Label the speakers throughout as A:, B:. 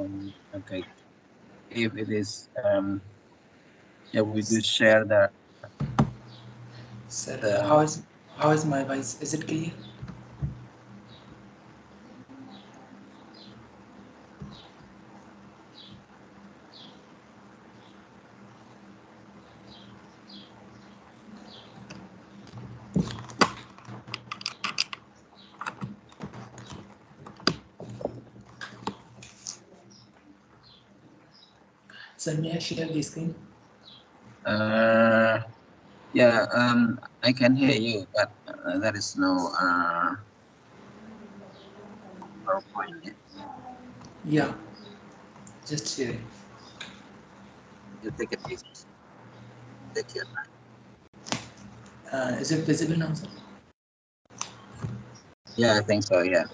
A: Okay, if it is, yeah, we do share
B: Sir,
A: the
B: how is my voice? Is it clear? Sir, may I share the screen?
A: uh yeah, I can hear you, but there is no PowerPoint yet.
B: Yeah, just sharing.
A: You take it easy. Take your time.
B: Is it visible now, sir?
A: Yeah, I think so. Yeah.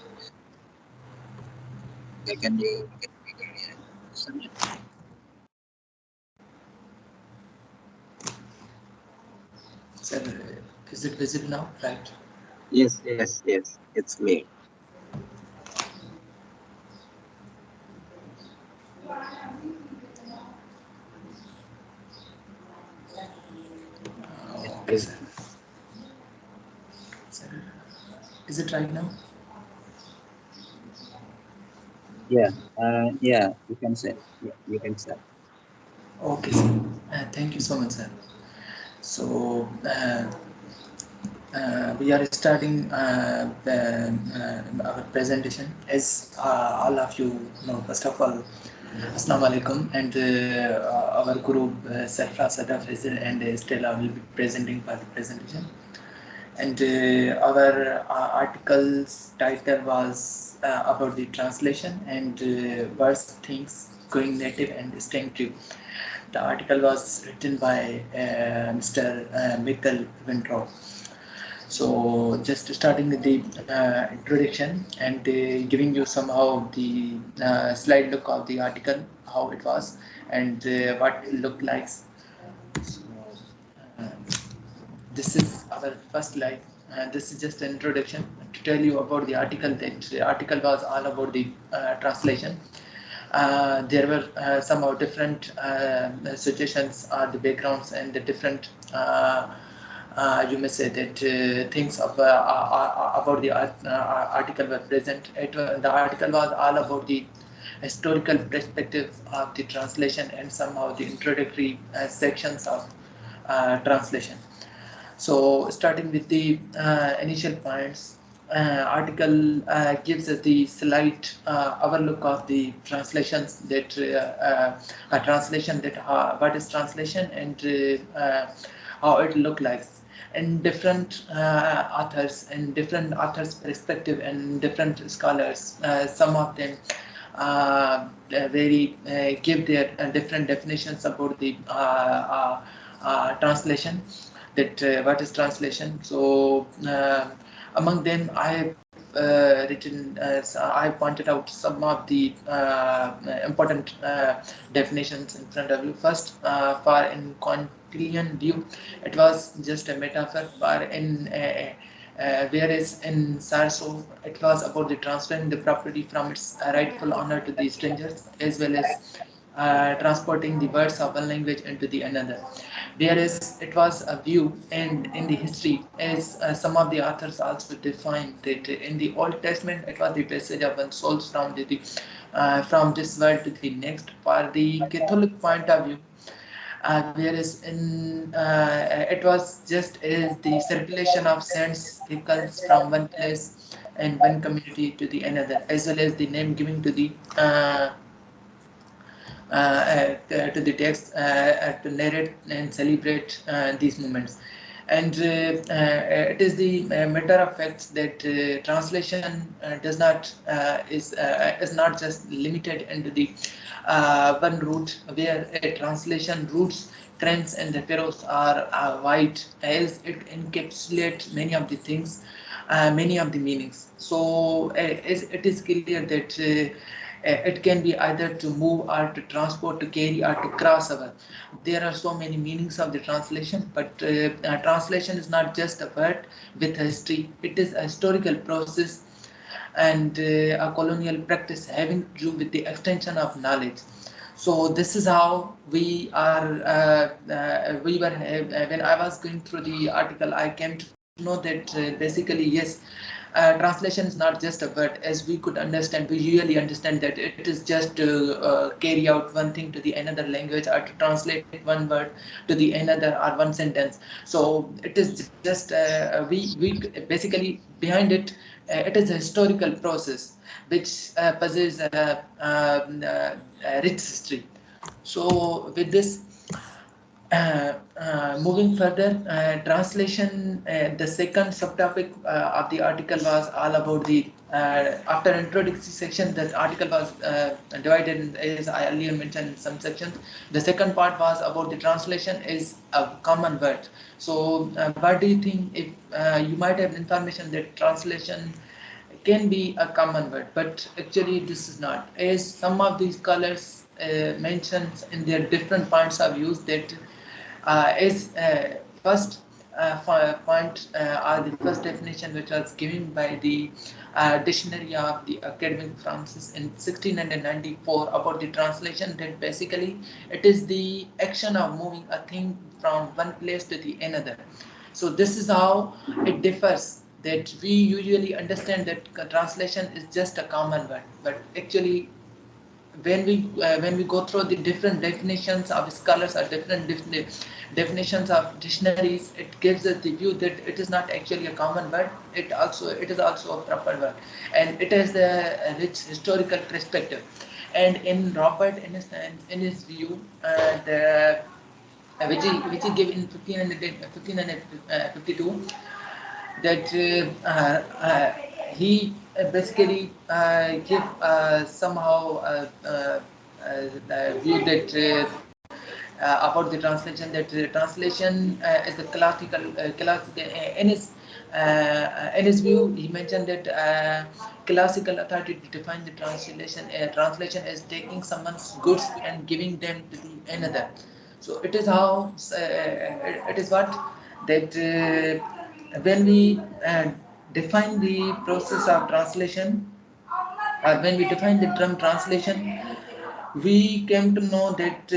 A: Okay, can you make it bigger? Yeah. Submit.
B: Sir, is it visible now? Right.
A: Yes, yes, yes. It's clear. It's
B: Okay, sir.
A: visible.
B: Sir, is it right now?
A: Yeah. Yeah. You can say. Yeah, you can say.
B: Okay, sir. Thank you so much, sir. So, we are starting our presentation. As all of you know, first of all, Assalamu alaikum, and our group Sarfra Sadaf Rizal and Stella will be presenting for the presentation. And our article's title was about the translation and words, things, going native and staying true. The article was written by Mr. Mikkel Winthrop. So just starting with the introduction and giving you somehow the slide look of the article, how it was and what it looked like. So, uh, this is our first slide. This is just an introduction to tell you about the article. That the article was all about the translation. There were somehow different suggestions, the backgrounds, and the different. You may say that things about the article were present. The article was all about the historical perspective of the translation and somehow the introductory sections of translation. So starting with the initial points, article gives us the slight overlook of the translations that a translation that what is translation and how it look like and different different authors perspective and different scholars, some of them very give their different definitions about the translation, that what is translation. So among them I have I have pointed out some of the important definitions in front of you. First, for in Kantian view, it was just a metaphor. For in whereas in Sarso, it was about the transferring the property from its rightful owner to the strangers, as well as transporting the words of one language into the another. Whereas it was a view, and in the history, as some of the authors also define that in the Old Testament, it was the passage of one souls from this world to the next. For the Catholic point of view, whereas in it was just as the circulation of saints vehicles from one place and one community to the another, as well as the name giving to the to the text to narrate and celebrate these moments. And it is the matter of fact that translation does not is not just limited into the one route, where a translation routes, trends, and the pharaohs are wide, as it encapsulates many of the things, many of the meanings. So it is clear that it can be either to move or to transport, to carry or to cross over. There are so many meanings of the translation, but translation is not just a word with history. It is a historical process and a colonial practice having to do with the extension of knowledge. So this is how we are. We were when I was going through the article, I came to know that basically yes, translation is not just a word. As we could understand, we usually understand that it is just to carry out one thing to the another language, or to translate one word to the another, or one sentence. So it is just we basically behind it. It is a historical process which possesses a rich history. So with this, moving further, translation, the second subtopic of the article was all about the, after introductory section, the article was divided in, as I earlier mentioned, in some sections. The second part was about the translation is a common word. So what do you think, if you might have information that translation can be a common word, but actually this is not, as some of these scholars mentions in their different points of views that is first point, or the first definition which was given by the dictionary of the academic Francis in 1694 about the translation, that basically it is the action of moving a thing from one place to the another. So this is how it differs, that we usually understand that translation is just a common word, but actually when we go through the different definitions of scholars or different definitions of dictionaries, it gives us the view that it is not actually a common word. It is also a proper word, and it has the rich historical perspective. And in Robert, in his view, the which he gave in 1552, that he basically give somehow the view that about the translation, that translation is the classical in his view. He mentioned that classical authority to define the translation as taking someone's goods and giving them to the another. So it is how it is what that when we define the process of translation, or when we define the term translation, we came to know that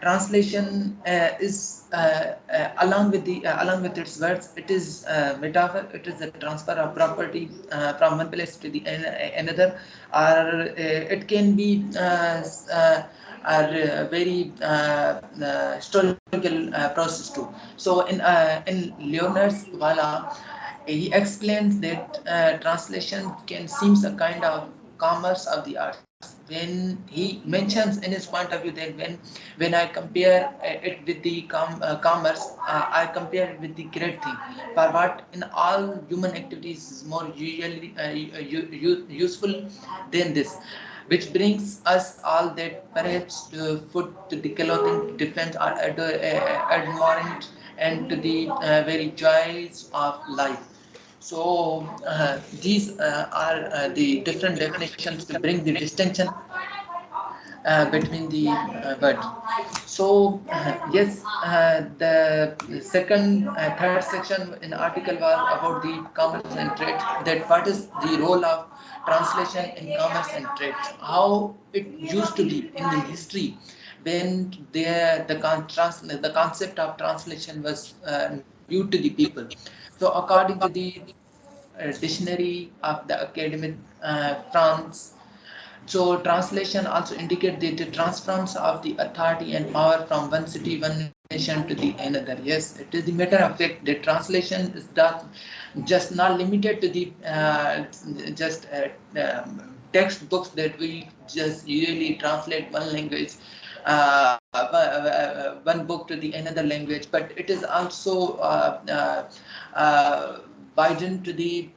B: translation is along with its words, it is metaphor. It is the transfer of property from one place to the another, or it can be are very historical process too. So in Leonard's Wala, he explains that translation can seems a kind of commerce of the arts. When he mentions in his point of view that when I compare it with the commerce, I compare it with the great thing. For what in all human activities is more usually useful than this, which brings us all that perhaps to food, to the clothing, defense, or adornment, and to the very joys of life. So these are the different definitions to bring the distinction between the word. So yes, the second, third section in the article was about the commerce and trade. That what is the role of translation in commerce and trade? How it used to be in the history when the concept of translation was new to the people. So according to the dictionary of the academic France, so translation also indicate the transference of the authority and power from one city, one nation to the another. Yes, it is the matter of fact that translation is that just not limited to the just textbooks that we just usually translate one language, one book to the another language, but it is also widened to the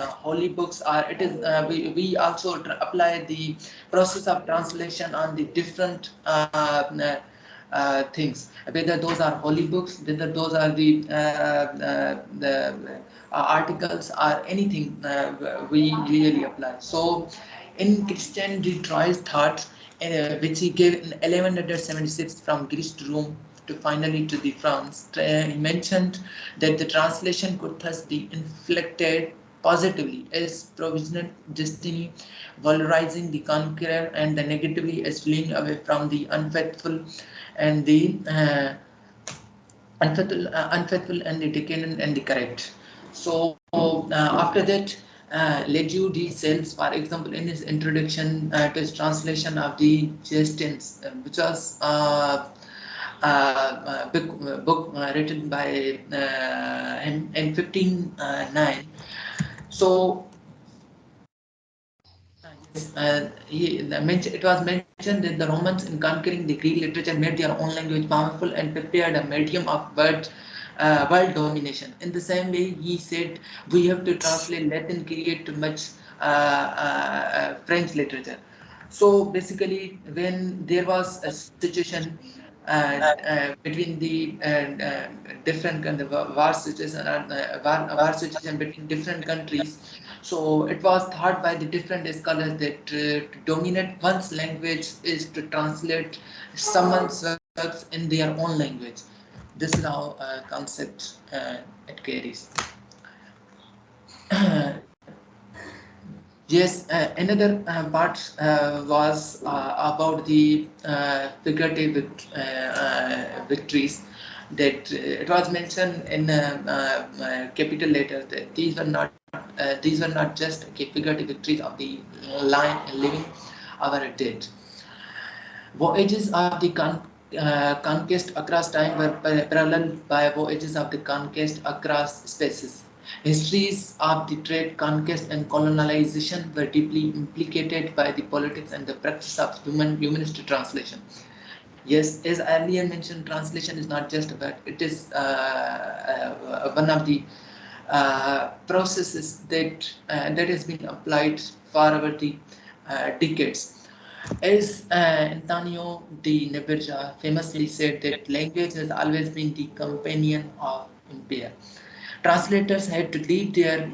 B: holy books, or it is we also apply the process of translation on the different things, whether those are holy books, whether those are the articles or anything we really apply. So in Christian de Troyes thought, which he gave in 1176 from Greece to Rome to finally to the France, he mentioned that the translation could thus be inflected positively as provisional destiny, valorizing the conqueror, and the negatively as fleeing away from the unfaithful and the unfaithful and the decadent and the correct. So after that, Leju D. Sales, for example, in his introduction to his translation of the Justins, which was book written by him in 1509. So it was mentioned that the Romans, in conquering the Greek literature, made their own language powerful and prepared a medium of world domination. In the same way, he said we have to translate Latin, create much French literature. So basically, when there was a situation between the different kind of war situation, war situation between different countries, so it was thought by the different scholars that to dominate one's language is to translate someone's works in their own language. This is how concept it carries. Yes, another part was about the figurative victories that it was mentioned in capital letters that these were not just figurative victories of the line living our dead. Voyages of the conquest across time were paralleled by voyages of the conquest across spaces. Histories of the trade, conquest, and colonization were deeply implicated by the politics and the practice of humanist translation. Yes, as earlier mentioned, translation is not just about it is one of the processes that has been applied for over the decades. As Antonio de Nebrija famously said that language has always been the companion of empire. Translators had to leave their,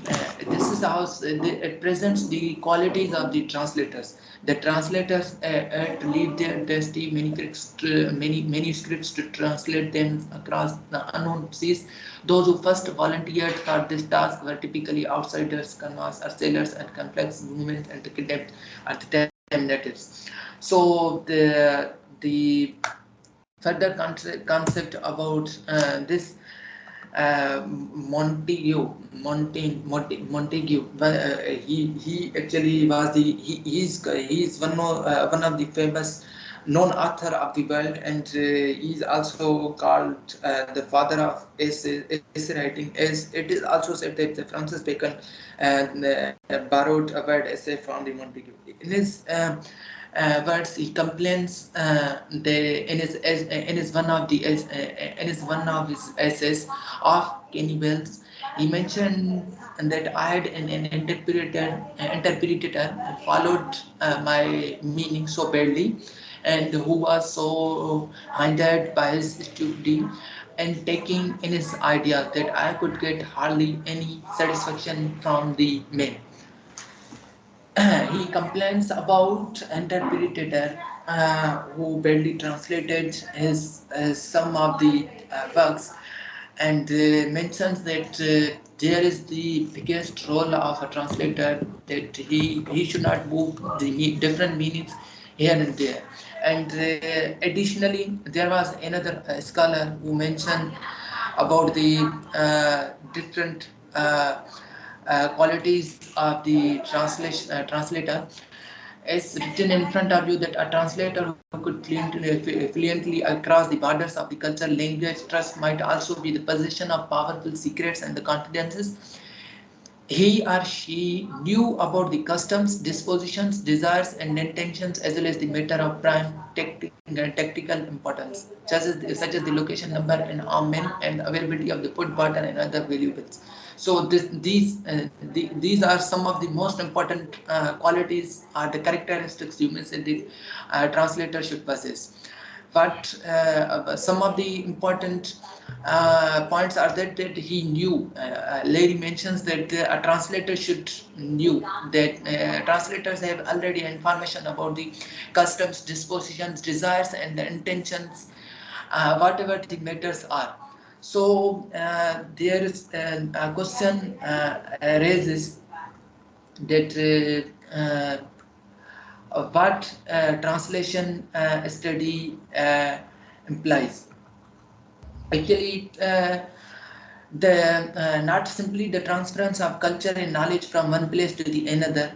B: this is how it presents the qualities of the translators. The translators had to leave their dusty manuscripts to translate them across the unknown seas. Those who first volunteered for this task were typically outsiders, canvas, or sailors, and complex movements and kidnapped at the time natives. So the further concept about this Montague. He actually was the he's one of the famous known author of the world, and he's also called the father of essay writing. As it is also said that Francis Bacon borrowed a word essay from the Montague. In his words, he complains in his one of the in his one of his essays of cannibals. He mentioned that I had an interpreter who followed my meaning so badly, and who was so hindered by his stupidity and taking in his idea that I could get hardly any satisfaction from the men. He complains about interpreter who badly translated his some of the works, and mentions that there is the biggest role of a translator, that he should not move the different meanings here and there. And additionally, there was another scholar who mentioned about the different qualities of the translator. It's written in front of you that a translator who could fluently across the borders of the culture, language, trust might also be the possession of powerful secrets and the confidences. He or she knew about the customs, dispositions, desires, and intentions, as well as the matter of prime tactical importance, such as the location, number, and armed men, and availability of the food, water, and other valuables. So these are some of the most important qualities or the characteristics you may say the translator should possess. But some of the important points are that he knew. Larry mentions that a translator should knew that translators have already information about the customs, dispositions, desires, and the intentions, whatever the matters are. So there is a question raises that what translation study implies. Actually, the not simply the transference of culture and knowledge from one place to the another.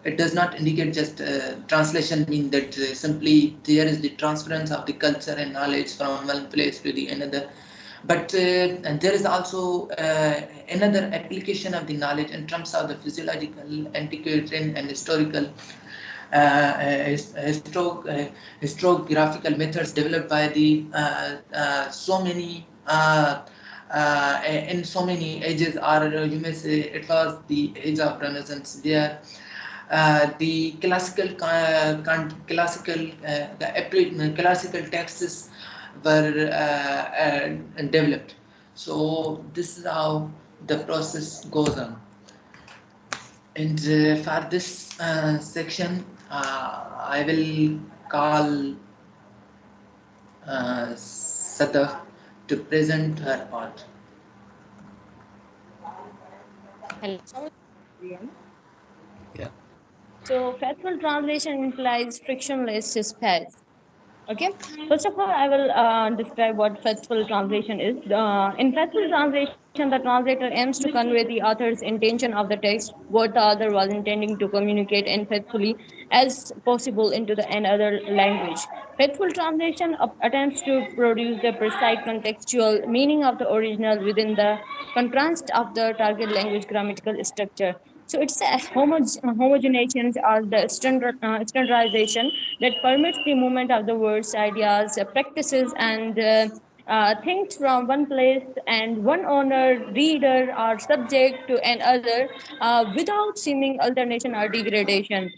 B: It does not indicate just translation mean that simply there is the transference of the culture and knowledge from one place to the another, but and there is also another application of the knowledge in terms of the physiological, antiquarian, and historical historiographical methods developed by the so many in so many ages, or you may say it was the age of Renaissance. There, the classical texts were developed. So this is how the process goes on. And for this section, I will call Sadaf to present her part.
C: Hello.
A: Yeah.
C: So, faithful translation implies frictionless space. Okay. First of all, I will describe what faithful translation is. In faithful translation, the translator aims to convey the author's intention of the text, what the author was intending to communicate, and faithfully as possible into the another language. Faithful translation attempts to produce the precise contextual meaning of the original within the contrast of the target language grammatical structure. So it's a homogenization or the standardization that permits the movement of the words, ideas, practices, and things from one place and one owner, reader, or subject to another without seeming alternation or degradation.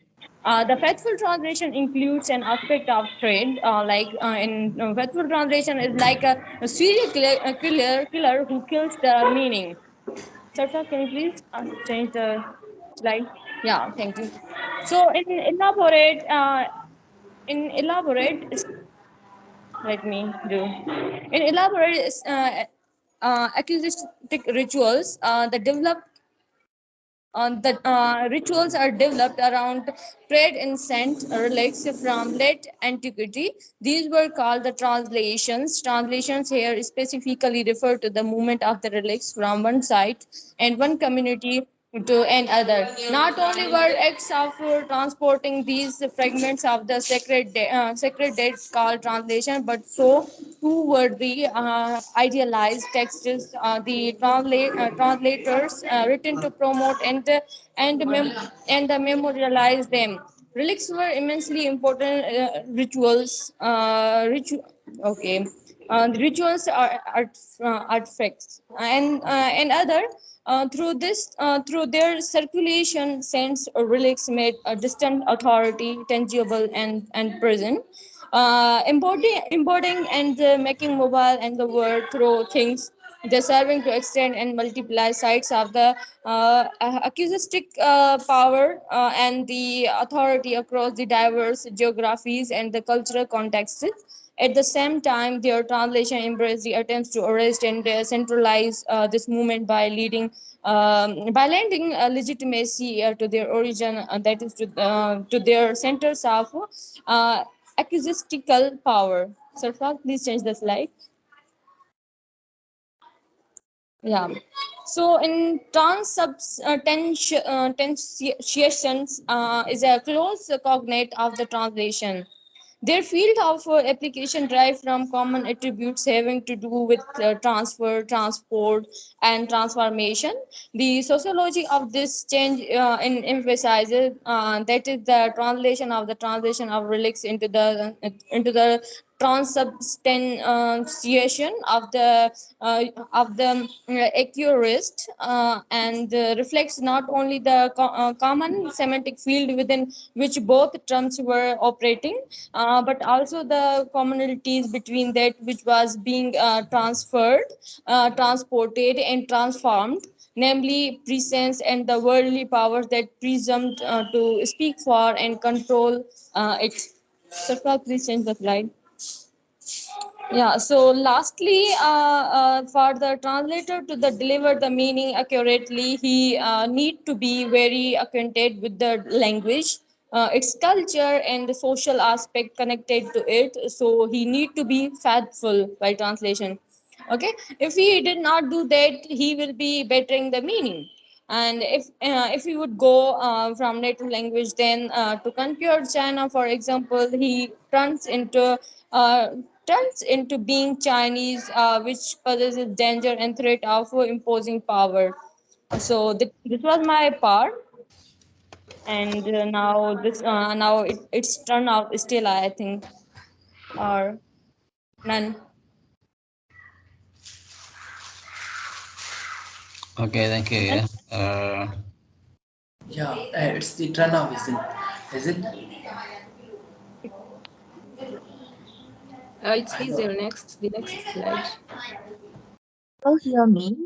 C: The faithful translation includes an aspect of trade, in faithful translation is like a serial killer who kills the meaning. Sarfraz, can you please change the slide? Yeah, thank you. So in elaborate, let me do. In elaborate acoustic rituals, the rituals are developed around trade incense relics from late antiquity. These were called the translations. Translations here specifically refer to the movement of the relics from one site and one community to another. Not only were acts of transporting these fragments of the sacred dates called translation, but so too were the idealized texts, the translators written to promote and memorialize them. Relics were immensely important rituals. Okay, the rituals are artifacts and other. Through their circulation, saints or relics made a distant authority tangible and present, embodying and making mobile and the world through things. They're serving to extend and multiply sites of the acoustic power and the authority across the diverse geographies and the cultural contexts. At the same time, their translation embraced the attempts to arrest and centralize this movement by lending legitimacy to their origin, that is to their centers of uh, acoustical power. Sarfraz, please change the slide. Yeah. So in transubstantiations is a close cognate of the translation. Their field of application derive from common attributes having to do with transfer, transport, and transformation. The sociology of this change emphasizes that is the translation of relics into the transubstantiation of the accurist and reflects not only the common semantic field within which both terms were operating, but also the commonalities between that which was being transferred, transported, and transformed, namely presence and the worldly powers that presumed to speak for and control it. So, please change the slide. Yeah, so lastly, for the translator to deliver the meaning accurately, he need to be very acquainted with the language, its culture, and the social aspect connected to it. So he need to be faithful by translation. Okay, if he did not do that, he will be bettering the meaning. And if he would go from native language, then to conquer China, for example, he uh, turns into being Chinese, which possesses danger and threat of imposing power. So this was my part. And it's turned out still, I think, or none.
A: Okay, thank you. Yeah.
B: Yeah, it's the turn off, isn't? Is it?
D: It's
B: I know.
D: easier. The next slide.
E: Will hear me?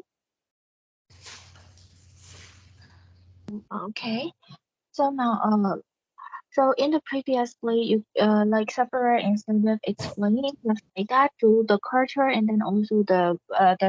E: Okay. So now, so in the previously, you like separate instead of explaining just like that to the culture and then also the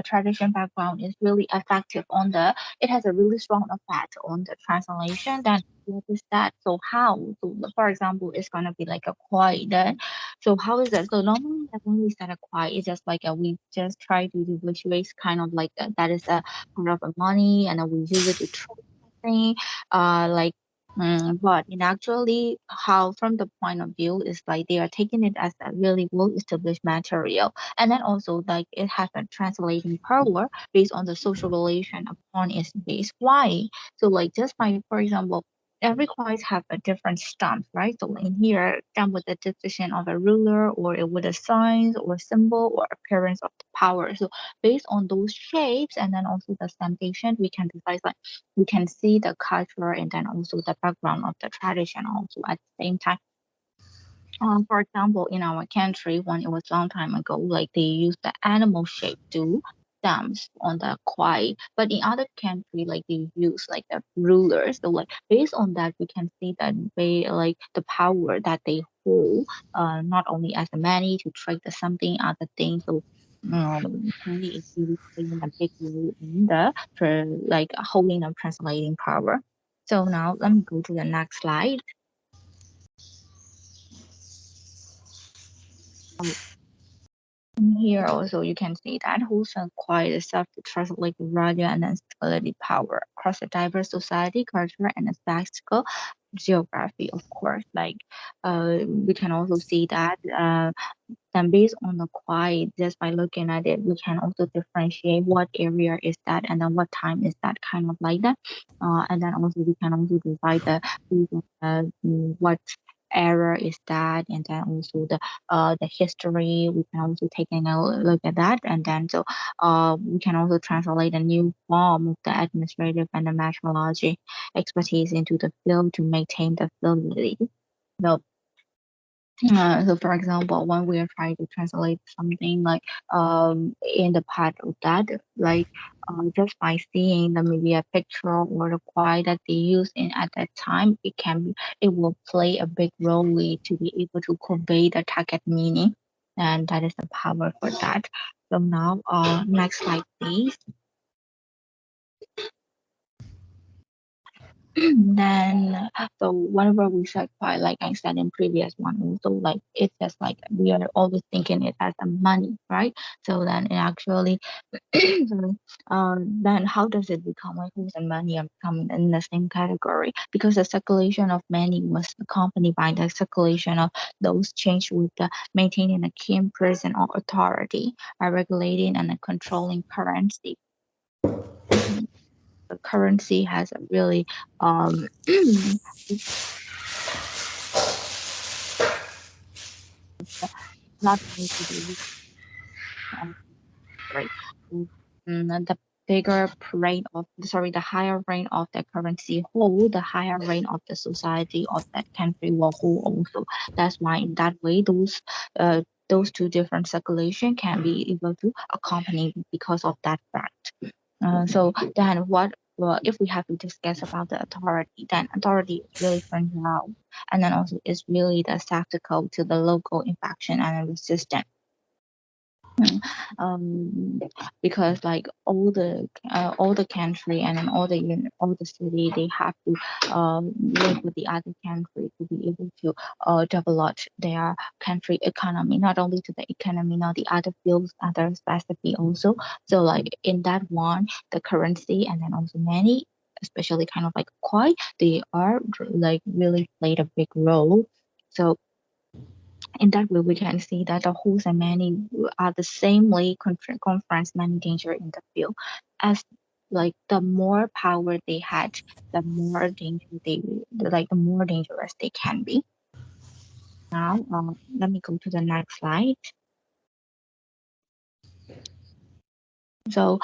E: tradition background is really effective on the. It has a really strong effect on the translation. Then what is that? So how? So for example, it's gonna be like a quiet. Then, so how is that? So normally like when we set a quiet, it's just like we just try to do visualize kind of like that is a part of the money and then we use it to trade something. Like but in actually, how from the point of view is like they are taking it as a really well established material, and then also like it has a translating power based on the social relation upon its base. Why? So like just by for example. Every coins have a different stamp, right? So in here, stamp with the decision of a ruler, or it with a signs or symbol or appearance of the power. So based on those shapes and then also the stampation, we can decide like we can see the culture and then also the background of the tradition also at the same time. For example, in our country, when it was long time ago, like they used the animal shape to stamps on the coin, but in other country, like they use like the rulers. So like based on that, we can see that they like the power that they hold, not only as a money to trade the something other things. So money is really playing a big role in the for like holding and translating power. So now let me go to the next slide. Here also you can see that wholesale quite itself to translate value and then stability power across a diverse society, culture, and a spectacle geography, of course. Like we can also see that then based on the quiet, just by looking at it, we can also differentiate what area is that and then what time is that kind of like that. And then also we can also divide what era is that and then also the history we can also take a look at that and then so we can also translate a new form of the administrative and the methodology expertise into the field to maintain the validity. So so for example, when we are trying to translate something like in the part of that, like just by seeing the maybe a picture or the quote that they use in at that time, it will play a big role to be able to convey the target meaning, and that is the power for that. So now, next slide, please. Then so whenever we certify, like I said in previous one, also like it's just like we are always thinking it as a money, right? So then it actually sorry, then how does it become like who's and money are becoming in the same category? Because the circulation of money was accompanied by the circulation of those changed with the maintaining a keen presence or authority by regulating and controlling currency. The currency has a really not only to the right. The bigger rate of the higher rate of the currency hold, the higher rate of the society of that country will hold also. That's why in that way those two different circulation can be able to accompany because of that fact. So then what if we have to discuss about the authority, then authority is really fragile and then also is really the obstacle to the local infection and resistance. um, because like all the country and then all the city, they have to work with the other country to be able to develop their country economy, not only to the economy, not the other fields, other specifically also. So like in that one, the currency and then also many, especially kind of like coin, they are like really played a big role. So in that way, we can see that the host and many are the samely conference many danger in the field, as like the more power they had, the more danger the more dangerous they can be. Now, let me go to the next slide. So,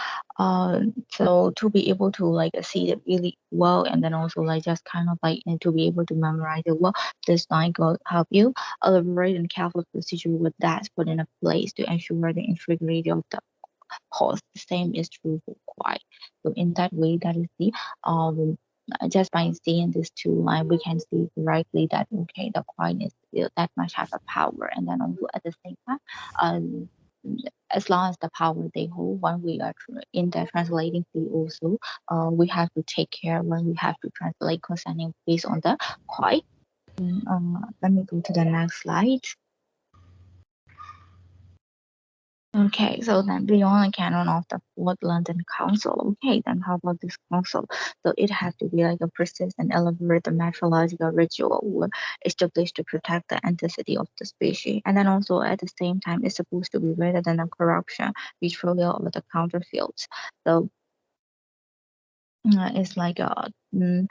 E: so to be able to like see it really well, and then also like just kind of like and to be able to memorize it well, this line will help you elaborate and careful procedure with that put in a place to ensure the integrity of the course. The same is true for quite. So in that way, that is the just by seeing these two lines, we can see directly that okay, the coin is still that much have a power, and then also at the same time, um, as long as the power they hold, when we are in the translating field also, we have to take care when we have to translate concerning based on the coin. Let me go to the next slide. Okay, so then beyond the canon of the Fourth London Council, okay, then how about this council? So it has to be like a precise and elaborate metrological ritual or established to protect the authenticity of the species. And then also at the same time, it's supposed to be rather than a corruption, betrayal of the counterfeits. So it's like in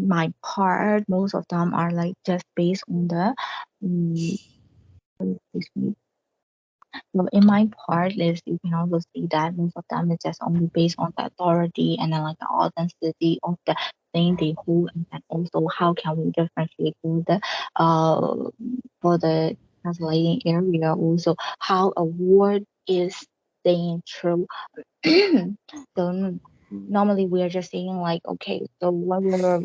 E: my part, most of them are like just based on the um, so in my part list, you can also see that most of them is just only based on the authority and then like the authenticity of the thing they hold, and then also how can we differentiate for the translating area, also how a word is staying true. So normally we are just saying like okay, so what we're like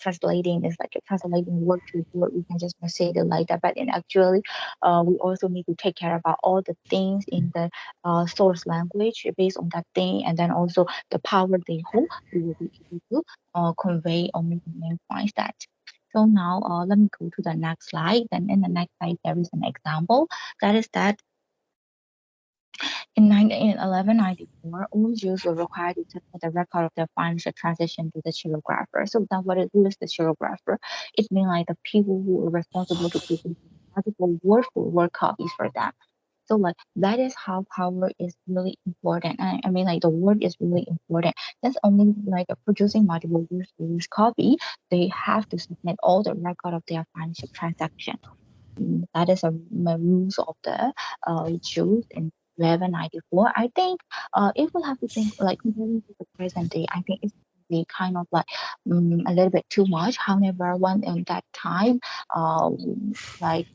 E: translating is like a translating word to word, we can just say it like that, but in actually we also need to take care about all the things in the source language based on that thing, and then also the power they hold, we will be able to convey or make the main points that. So now let me go to the next slide. Then in the next slide there is an example, that is that in 1194, all Jews were required to submit a record of their financial transaction to the chirographer. So then who is the chirographer? It means like the people who are responsible to produce article word for word copies for them. So like that is how power is really important. I mean like the word is really important. That's only like producing multiple words for each copy. They have to submit all the record of their financial transaction. That is a rules of the Jews in 1194. I think if we have to think like comparing to the present day, I think it's the kind of like a little bit too much. However, when in that time, like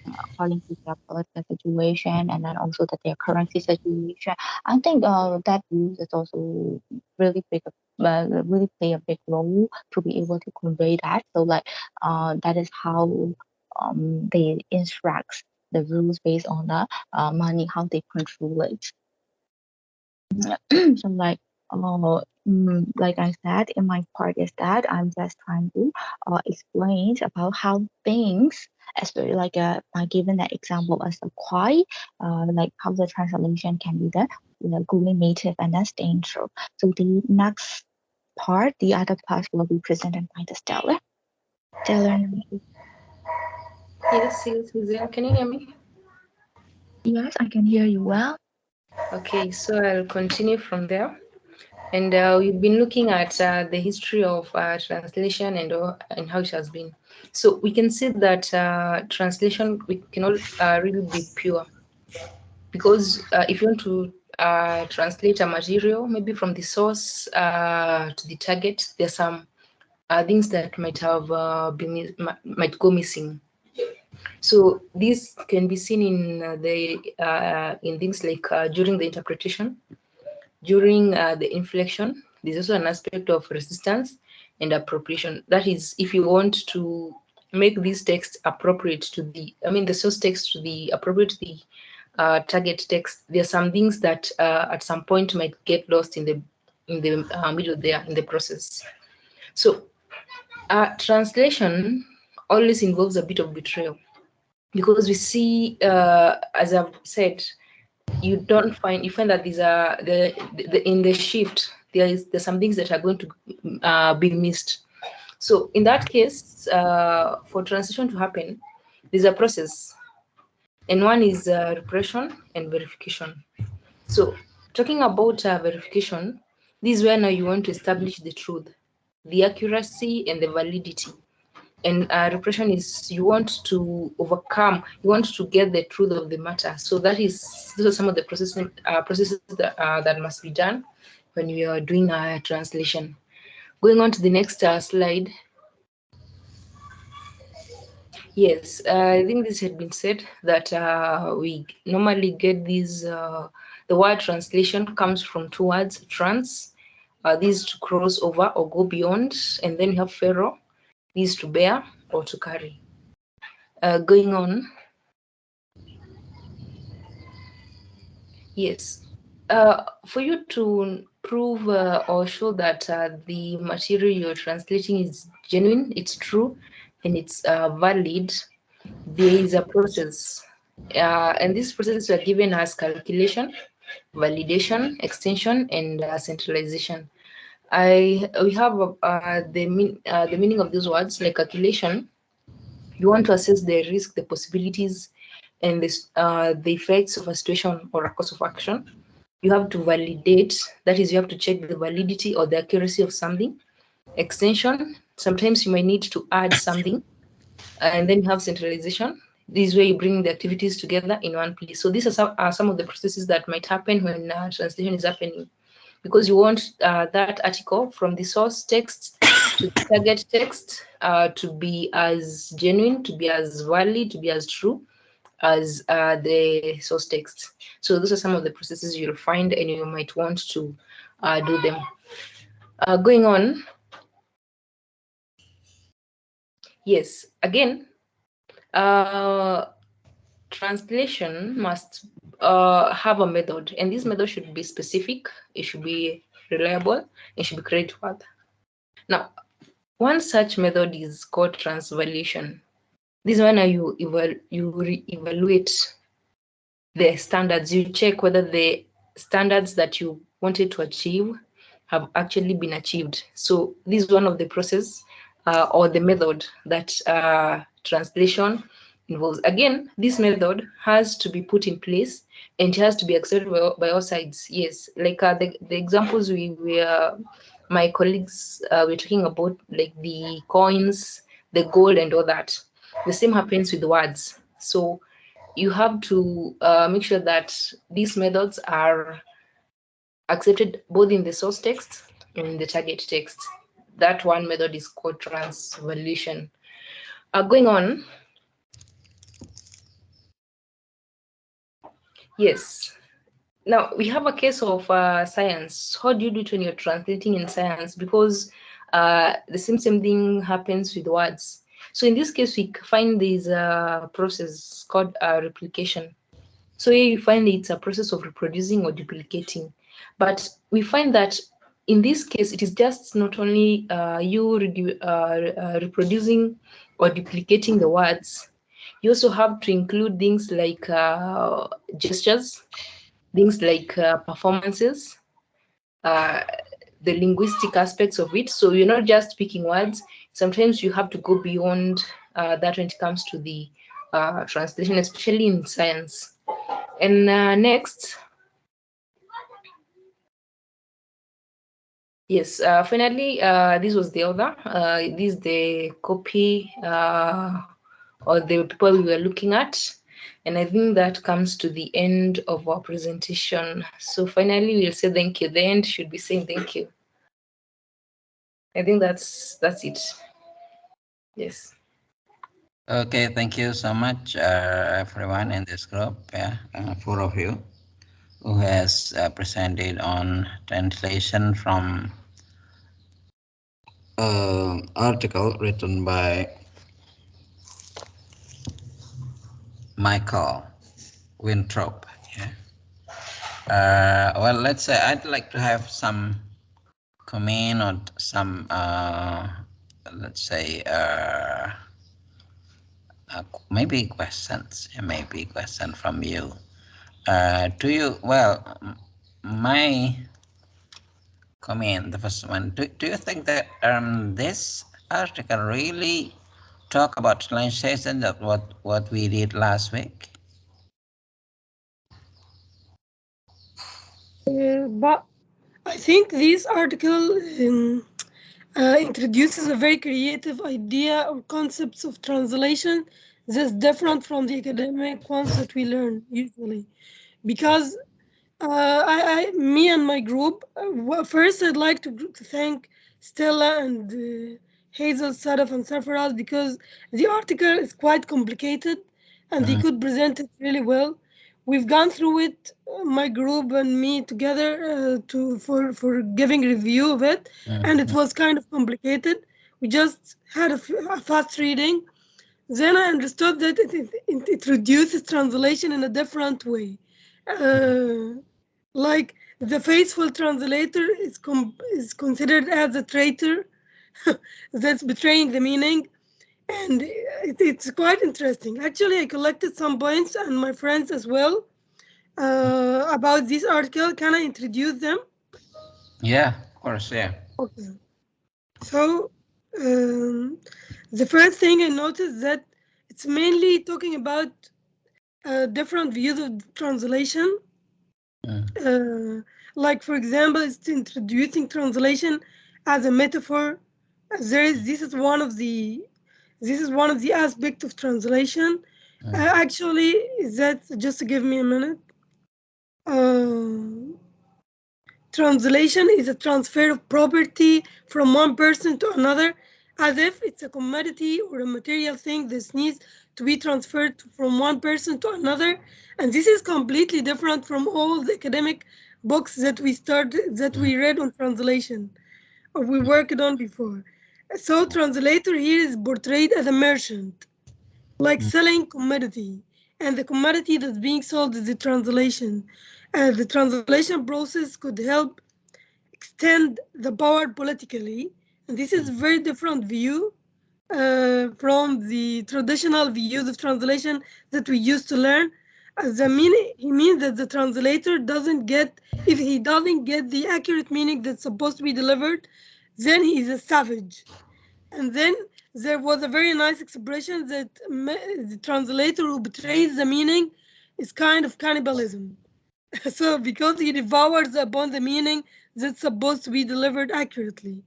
E: according to their political situation and then also that their currency situation, I think that rules is also really big, really play a big role to be able to convey that. So like that is how they instruct the rules based on the money, how they control it. So like I said, in my part is that I'm just trying to explain about how things, especially like by giving that example as a quite, like how the translation can be the Google native and then staying true. So the next part, the other part will be presented by the Stellar. Stellar,
D: Yes, Suzanne, can you hear me?
E: yes, I can hear you well.
D: Okay, so I'll continue from there. And we've been looking at the history of translation and how it has been. So we can see that translation we cannot really be pure, because if you want to translate a material, maybe from the source to the target, there's some things that might have might go missing. So this can be seen in things like during the interpretation, during the inflection. There's also an aspect of resistance and appropriation. That is, if you want to make this text appropriate to the, I mean, the source text to the appropriate to the target text, there are some things that at some point might get lost in the middle there in the process. So translation always involves a bit of betrayal, because we see, as I've said, you find that these are in the shift there's some things that are going to be missed. So in that case, for translation to happen, there's a process, and one is repression and verification. So talking about verification, this is where now you want to establish the truth, the accuracy, and the validity. And repression is you want to overcome, you want to get the truth of the matter. So those are some of the processes that must be done when you are doing a translation. Going on to the next slide. Yes, I think this had been said that we normally get these, the word translation comes from two words, trans, these to cross over or go beyond, and then you have pharaoh, these to bear or to carry. Going on. Yes. For you to prove or show that the material you're translating is genuine, it's true, and it's valid, there is a process. And these processes are given as calculation, validation, extension, and centralization. We have the meaning of these words, like calculation. You want to assess the risk, the possibilities, and the effects of a situation or a course of action. You have to validate, that is, you have to check the validity or the accuracy of something. Extension, sometimes you might need to add something. And then you have centralization. This is where you bring the activities together in one place. So these are some of the processes that might happen when translation is happening, because you want that article from the source text to the target text to be as genuine, to be as valid, to be as true as the source text. So those are some of the processes you'll find, and you might want to do them. Going on. Yes, again, translation must have a method, and this method should be specific, it should be reliable, it should be creditworthy. Now, one such method is called transvaluation. This is when you evaluate the standards. You check whether the standards that you wanted to achieve have actually been achieved. So this is one of the process or the method that translation involves. Again, this method has to be put in place and it has to be accepted by all sides. Yes, like the examples my colleagues were talking about, like the coins, the gold, and all that. The same happens with words. So you have to make sure that these methods are accepted both in the source text and in the target text. That one method is called transvaluation. Going on. Yes. Now we have a case of science. How do you do it when you're translating in science? Because the same thing happens with words. So in this case, we find this process called replication. So here you find it's a process of reproducing or duplicating. But we find that in this case, it is just not only you reproducing or duplicating the words. You also have to include things like gestures, things like performances, the linguistic aspects of it. So you're not just picking words. Sometimes you have to go beyond that when it comes to the translation, especially in science. And next, yes, finally, this was the author. This is the copy or the people we were looking at. And I think that comes to the end of our presentation. So finally, we'll say thank you. The end should be saying thank you. I think that's it. Yes.
A: Okay, thank you so much, everyone in this group. Yeah, 4 of you who has presented on translation from article written by Michael. Winthrop. Yeah. Well, let's say I'd like to have some comment or some, let's say, maybe questions. Maybe question from you. Do you? Well, my comment, the first one. Do you think that this article really talk about translation that what we did last week?
F: But I think this article introduces a very creative idea or concepts of translation that's different from the academic ones that we learn usually. Because me and my group, first I'd like to thank Stella and Hazel, Sadaf, and Sarfaraz because the article is quite complicated and they
A: Mm,
F: could present it really well. We've gone through it, my group and me together, for giving review of it, and it
A: mm,
F: was kind of complicated. We just had a fast reading. Then I understood that it reduces translation in a different way. Uh, like the faithful translator is considered as a traitor that's betraying the meaning, and it's quite interesting. Actually, I collected some points and my friends as well about this article. Can I introduce them?
A: yeah, of course, yeah.
F: Okay. So the first thing I noticed that it's mainly talking about different views of translation.
A: Mm,
F: Uh, like for example, it's introducing translation as a metaphor. This is one of the aspects of translation.
A: mm,
F: Actually, that just to give me a minute. Uh, Translation is a transfer of property from one person to another, as if it's a commodity or a material thing that needs to be transferred from one person to another. And this is completely different from all the academic books that
A: mm,
F: we read on translation or we worked on before. So translator here is portrayed as a merchant, like
A: mm,
F: selling commodity, and the commodity that's being sold is the translation. And the translation process could help extend the power politically. And this is very different view from the traditional views of translation that we used to learn. He means that the translator doesn't get, if he doesn't get the accurate meaning that's supposed to be delivered, then he is a savage. And then there was a very nice expression that the translator who betrays the meaning is kind of cannibalism. So because he devours upon the meaning that's supposed to be delivered accurately.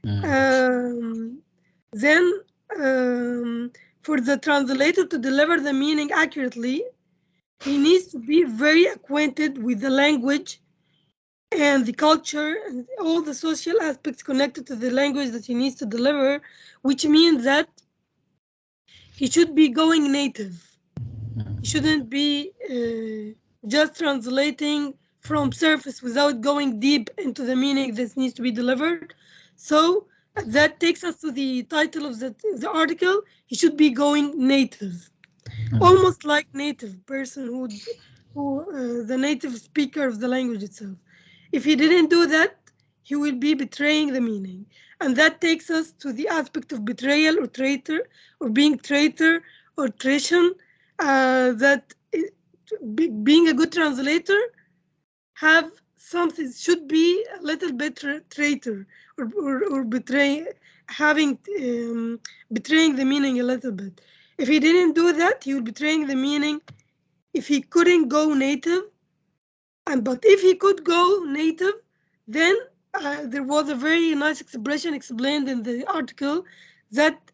A: mm,
F: Um, then for the translator to deliver the meaning accurately, he needs to be very acquainted with the language and the culture and all the social aspects connected to the language that he needs to deliver, which means that he should be going native. He shouldn't be just translating from surface without going deep into the meaning that needs to be delivered. So that takes us to the title of the article. He should be going native,
A: mm,
F: almost like native person who the native speaker of the language itself. If he didn't do that, he will be betraying the meaning. And that takes us to the aspect of betrayal or traitor or being traitor or treason. That being a good translator have something should be a little bit traitor or betray having betraying the meaning a little bit. If he didn't do that, he would betraying the meaning. If he couldn't go native, and but if he could go native, then there was a very nice expression explained in the article that,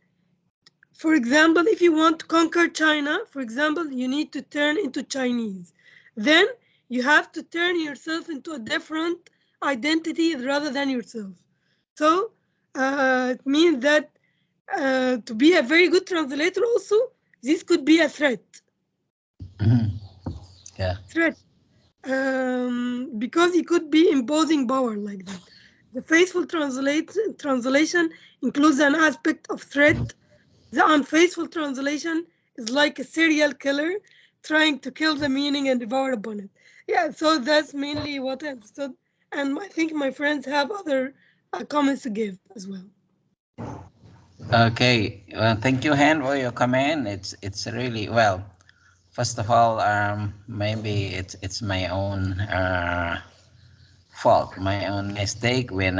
F: for example, if you want to conquer China, for example, you need to turn into Chinese. Then you have to turn yourself into a different identity rather than yourself. So it means that to be a very good translator also, this could be a
A: mm. Yeah.
F: threat, because he could be imposing power like that. The faithful translation includes an aspect of threat. The unfaithful translation is like a serial killer trying to kill the meaning and devour upon it. Yeah, so that's mainly what I understood, and I think my friends have other comments to give as well.
A: Okay, well, thank you, Han, for your comment. It's really well. First of all, maybe it's my own fault, my own mistake when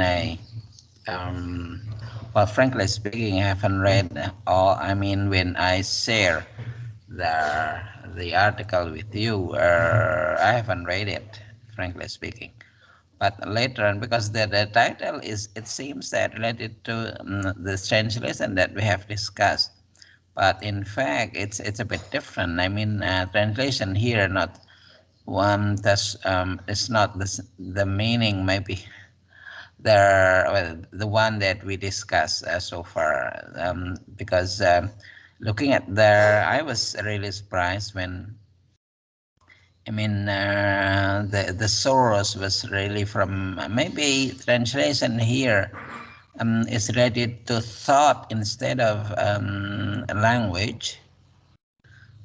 A: well, frankly speaking, I haven't read all. I mean, when I share the the article with you, I haven't read it, frankly speaking. But later on, because the title is, it seems that related to the translation that we have discussed. But in fact, it's a bit different. I mean, translation here not one that's it's not the meaning maybe the well, the one that we discussed so far. Because looking at there, I was really surprised when I mean, the source was really from maybe translation here is related to thought instead of language.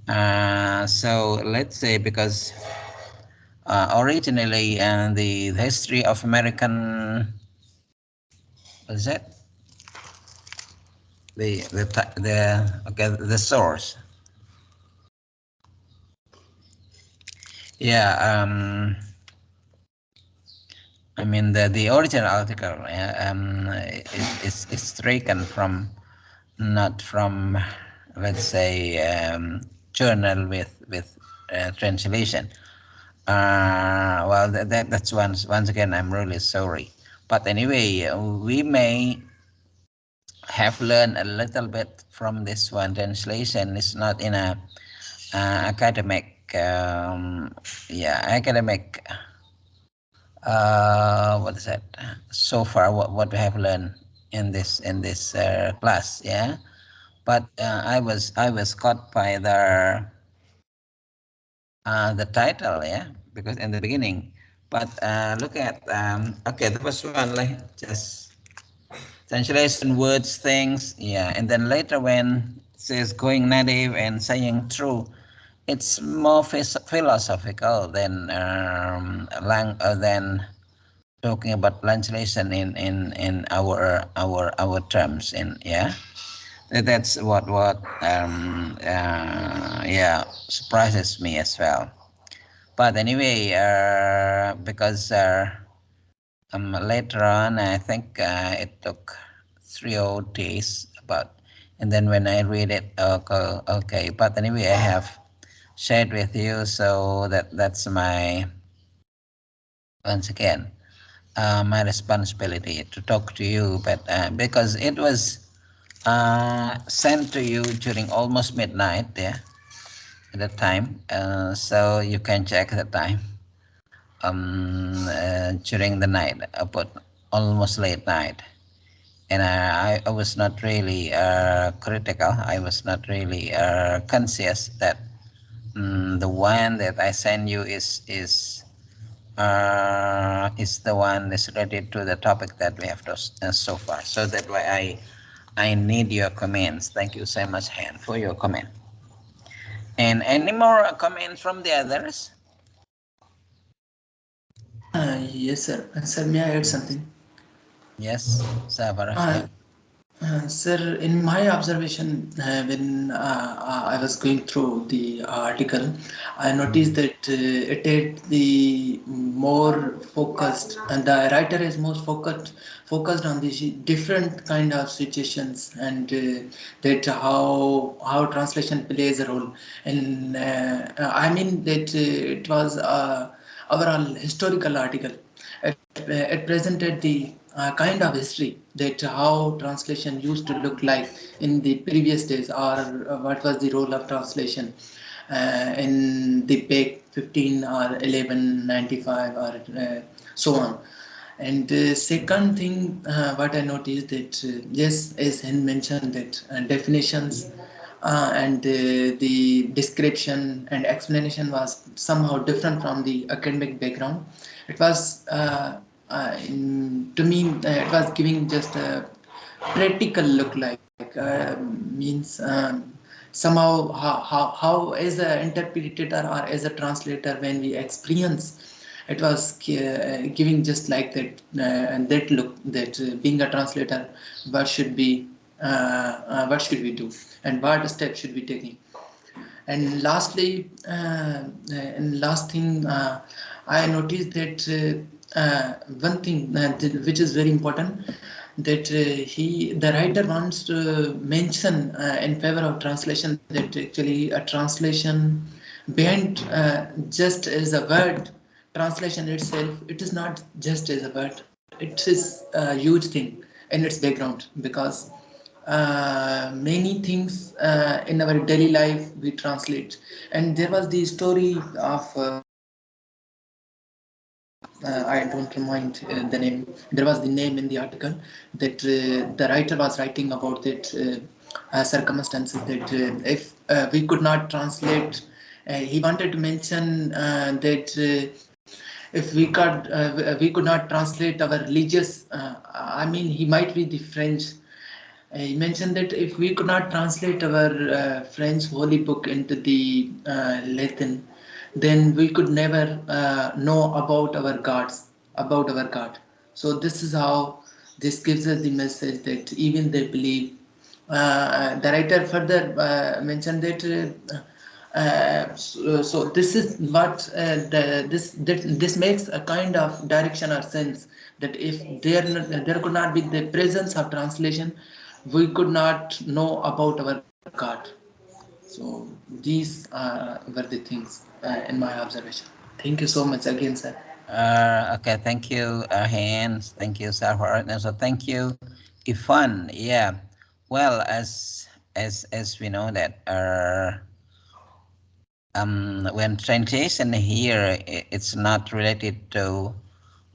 A: So let's say because originally the history of American, what is that? The okay, the source. Yeah. I mean the original article is taken from, not from, let's say, journal with translation. Well, that's once again, I'm really sorry. But anyway, we may have learned a little bit from this one. Translation is not in a academic, yeah, academic. What is that? So far, what we have learned in this class, yeah. But I was caught by the title, yeah, because in the beginning. But look at okay, the first one, like just translation words, things, yeah, and then later when it says going native and saying true, it's more philosophical than talking about translation in our terms, in, yeah. That's what yeah, surprises me as well. But anyway, because later on, I think it took 3 or 4 days about, and then when I read it, okay, okay. But anyway, I have shared with you, so that's my, once again, my responsibility to talk to you. But because it was sent to you during almost midnight, yeah, at the time, so you can check the time during the night, about almost late night. And I was not really critical. I was not really conscious that the one that I send you is the one that's related to the topic that we have so far. So that's why I need your comments. Thank you so much, Han, for your comment. And any more comments from the others?
B: Yes, sir. Sir, may I add something?
A: Yes, Savaras,
B: Uh,
A: yeah.
B: Sir, in my observation, when I was going through the article, I noticed that it had the more focused, and the writer is most focused on the different kind of situations, and that how translation plays a role. And I mean that it was overall historical article. It presented the kind of history, that how translation used to look like in the previous days, or what was the role of translation in the back 15 or 1195, or so on. And second thing, what I noticed that yes, as Hen mentioned, that definitions and the description and explanation was somehow different from the academic background. It was to me, it was giving just a practical look, like means somehow how as an interpreter or as a translator, when we experience, it was giving just like that, and that look that being a translator, what should be what should we do and what steps should we taking. And lastly, and last thing, I noticed that one thing which is very important, that the writer wants to mention in favor of translation, that actually a translation behind just as a word, translation itself, it is not just as a word, it is a huge thing in its background, because many things in our daily life we translate. And there was the story of I don't remind the name. There was the name in the article that the writer was writing about that circumstances, that if we could not translate, he wanted to mention that if we could not translate our religious, I mean, he might be the French. He mentioned that if we could not translate our French holy book into the Latin, then we could never know about our gods, about our God. So this is how this gives us the message that even they believe. The writer further mentioned that. So this is what this makes a kind of direction or sense, that if there could not be the presence of translation, we could not know about our God. So these were the things in my observation. Thank you so much again, sir.
A: Okay, thank you, Hans. Thank you, Safar. And also thank you, Ifan. Yeah. Well, as we know that when translation here, it's not related to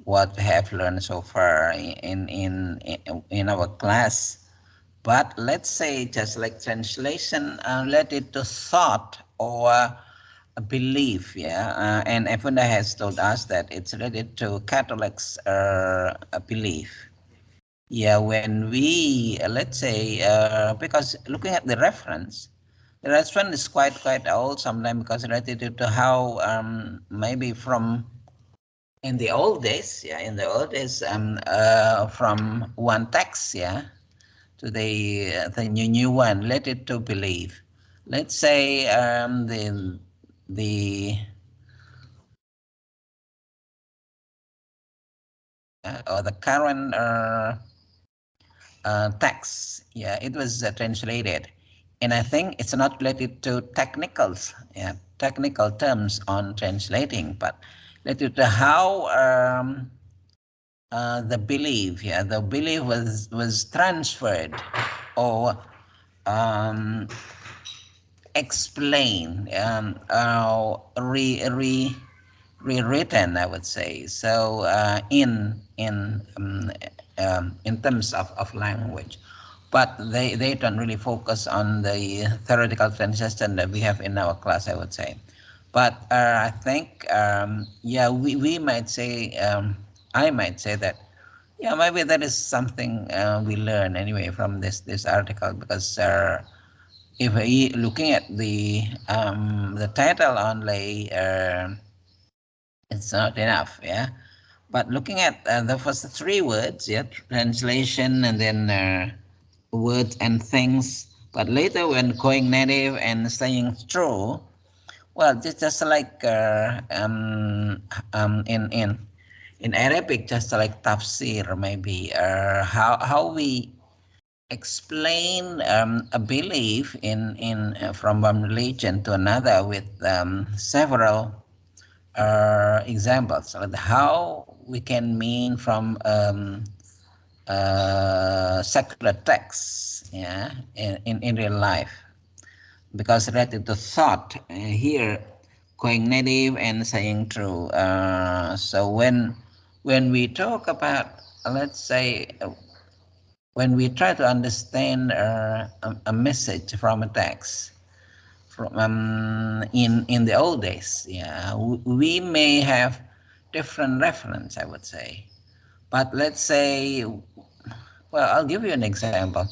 A: what we have learned so far in our class. But let's say just like translation related to thought or a belief, yeah. And Efunda has told us that it's related to Catholics' a belief. Yeah, when we let's say because looking at the reference is quite old sometimes, because related to how maybe from in the old days, yeah, in the old days, from one text, yeah, to the new one, related to belief. Let's say the or the current text, yeah, it was translated, and I think it's not related to technicals, yeah, technical terms on translating, but related to how the belief, yeah, the belief was transferred or um, explained, rewritten, I would say. So in terms of language, but they don't really focus on the theoretical translation that we have in our class, I would say. But I think yeah, we might say, I might say that yeah, maybe that is something we learn anyway from this article, because if we looking at the title only, it's not enough, yeah. But looking at the first three words, yeah, translation, and then words and things. But later, when going native and staying true, well, just like in Arabic, just like tafsir, maybe how we explain a belief in from one religion to another with several examples of how we can mean from secular texts, yeah, in real life, because related to thought here, going native and saying true. So when we talk about, let's say, when we try to understand a message from a text, from in the old days, yeah, we may have different reference, I would say. But let's say, well, I'll give you an example.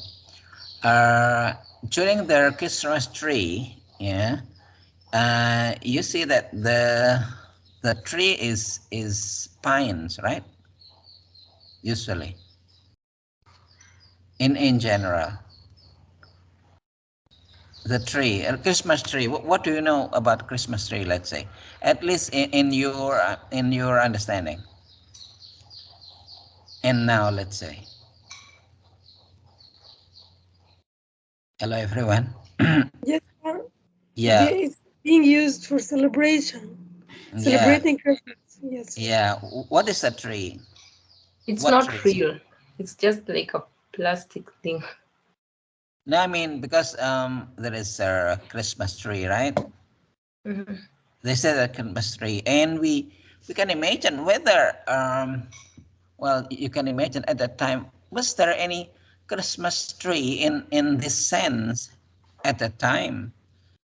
A: during their Christmas tree, yeah, you see that the tree is pines, right? Usually, in general, the tree, a Christmas tree. What do you know about Christmas tree? Let's say, at least in your understanding. And now, let's say, hello everyone.
F: Yes,
A: Yeah,
F: it's being used for celebration,
A: yeah,
F: celebrating Christmas. Yes.
A: yeah. What is a tree?
D: It's
A: What
D: not
A: trees?
D: real. It's just like a plastic thing.
A: No, I mean because there is a Christmas tree, right?
D: Mhm.
A: They said a Christmas tree, and we can imagine whether well, you can imagine at that time, was there any Christmas tree in this sense at that time?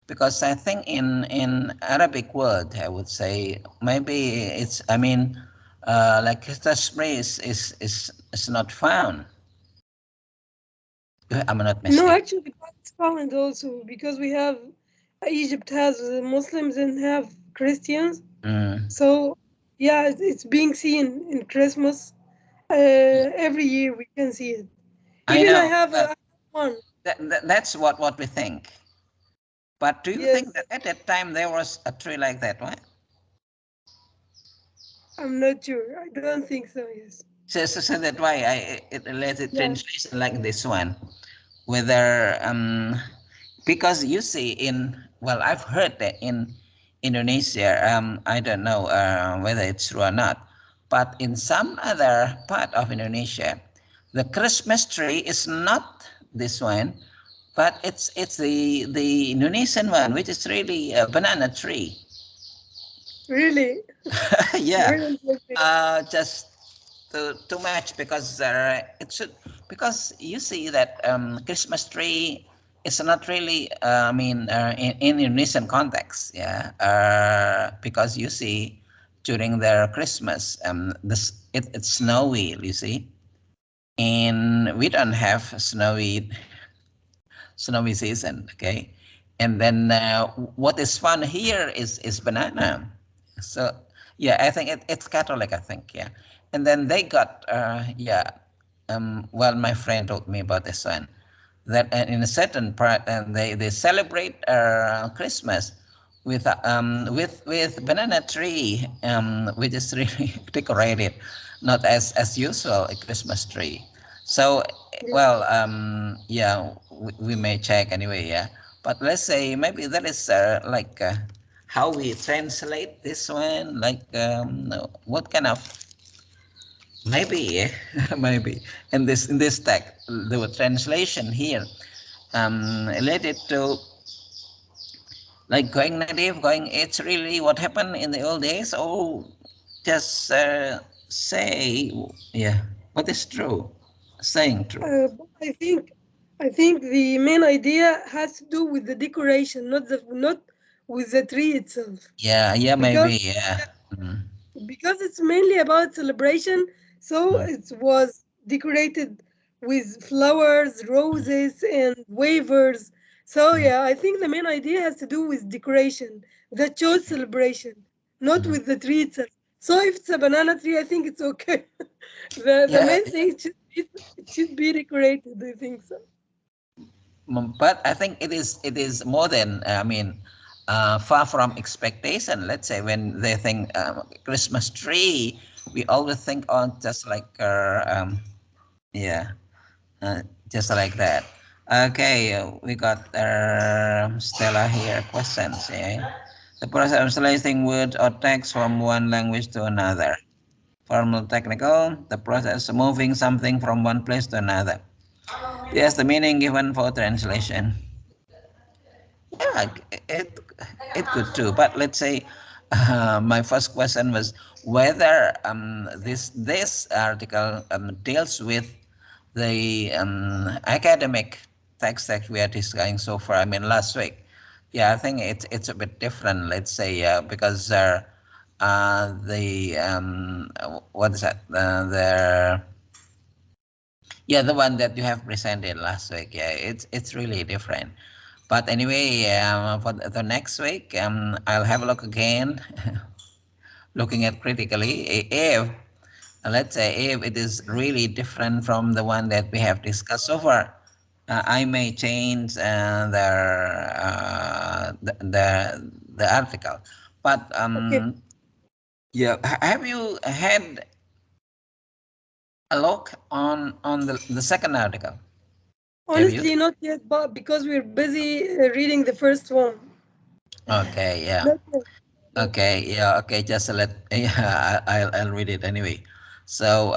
A: Because I think in Arabic word, I would say maybe it's, I mean, like Christmas tree is not found. I'm not
F: No,
A: mistaken.
F: actually, that's found also because we have Egypt has Muslims and have Christians.
A: Mm.
F: So yeah, it's being seen in Christmas. Every year we can see it.
A: I
F: Even I
A: know,
F: have
A: but
F: one.
A: that's what we think. But do you think
F: Yes,
A: that at that time there was a tree like that, right?
F: I'm not sure. I don't think so. Yes.
A: So that why it related
F: Yeah.
A: translation like this one, whether because you see in, well, I've heard that in Indonesia, I don't know whether it's true or not, but in some other part of Indonesia, the Christmas tree is not this one, but it's the Indonesian one, which is really a banana tree.
F: Really,
A: Yeah,
F: very interesting.
A: just too much because it should, because you see that Christmas tree is not really I mean in Indonesian context, yeah, because you see during their Christmas it's snowy, you see, and we don't have snowy season, okay, and then what is fun here is banana. So yeah, I think it's Catholic, I think, yeah, and then they got yeah, well, my friend told me about this one, that in a certain part, and they celebrate Christmas with banana tree, which is really decorated, not as usual a Christmas tree. So
F: Yeah.
A: well, yeah, we may check anyway, yeah. But let's say maybe that is like how we translate this one, like what kind of, maybe maybe in this text the translation here related to like going native, going, it's really what happened in the old days, or just say, yeah, what is true, saying true.
F: But I think the main idea has to do with the decoration, not with the tree itself,
A: Yeah, yeah,
F: because
A: maybe, yeah. Mm,
F: it's mainly about celebration. So
A: mm,
F: it was decorated with flowers, roses, and wavers. So
A: mm,
F: yeah, I think the main idea has to do with decoration that shows celebration, not
A: mm.
F: with the tree itself. So if it's a banana tree, I think it's okay. The
A: Yeah,
F: main thing it should be decorated. I think so.
A: but I think it is more than I mean, far from expectation. Let's say when they think Christmas tree, we always think on just like yeah, just like that. Okay, we got Stella here. Questions. Yeah. The process of translating words or text from one language to another. Formal technical, the process of moving something from one place to another. Yes, the meaning given for translation. Yeah, it could too. But let's say my first question was whether this article deals with the academic text that we are discussing so far. I mean, last week. Yeah, I think it's a bit different. Let's say because the what is that? Yeah, the one that you have presented last week. Yeah, it's really different. But anyway, for the next week, I'll have a look again, looking at critically if let's say if it is really different from the one that we have discussed so far. I may change the article, but
F: Okay.
A: yeah, have you had a look on the second article? Have you?
F: Honestly, not yet, but because we're busy reading the first one.
A: Okay, yeah.
F: Not yet. No.
A: Okay, yeah, okay, just let yeah, I'll read it anyway. So,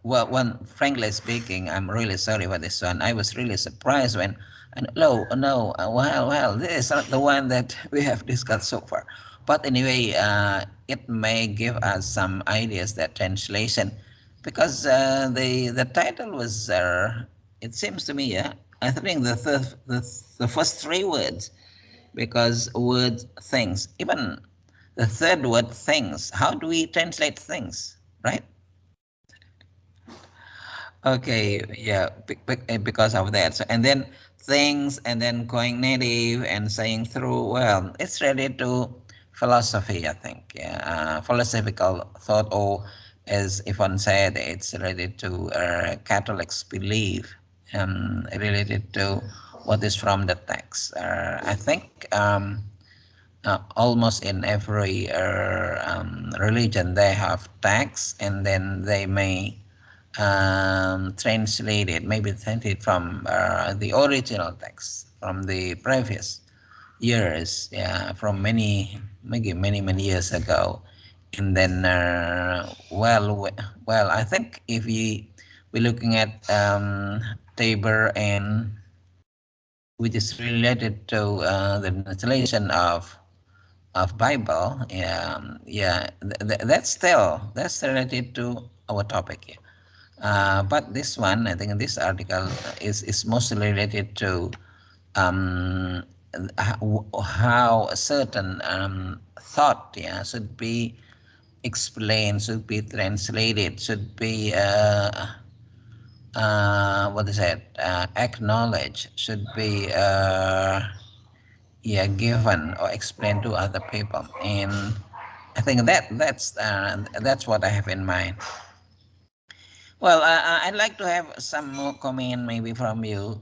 A: well, frankly speaking, I'm really sorry for this one. I was really surprised when, and no, well, this is not the one that we have discussed so far. But anyway, it may give us some ideas that translation, because the title was, it seems to me, yeah, I think the first three words because words things even the third word things, how do we translate things, right? Okay, yeah, because of that. So, and then things, and then going native and saying through. Well, it's related to philosophy, I think. Yeah, philosophical thought, or as Yvonne said, it's related to Catholics' belief, related to what is from the text. I think. Almost in every religion they have text, and then they may translate it, maybe translate from the original text from the previous years, yeah, from many years ago. And then well, I think if we're looking at Tabor, and which is related to the translation of Bible, yeah, that's related to our topic here. But this one, I think this article is mostly related to um, how a certain thought, yeah, should be explained, should be translated, should be what is it? Acknowledged, should be yeah, given or explained to other people. And I think that's what I have in mind. Well, I'd like to have some more comment maybe from you.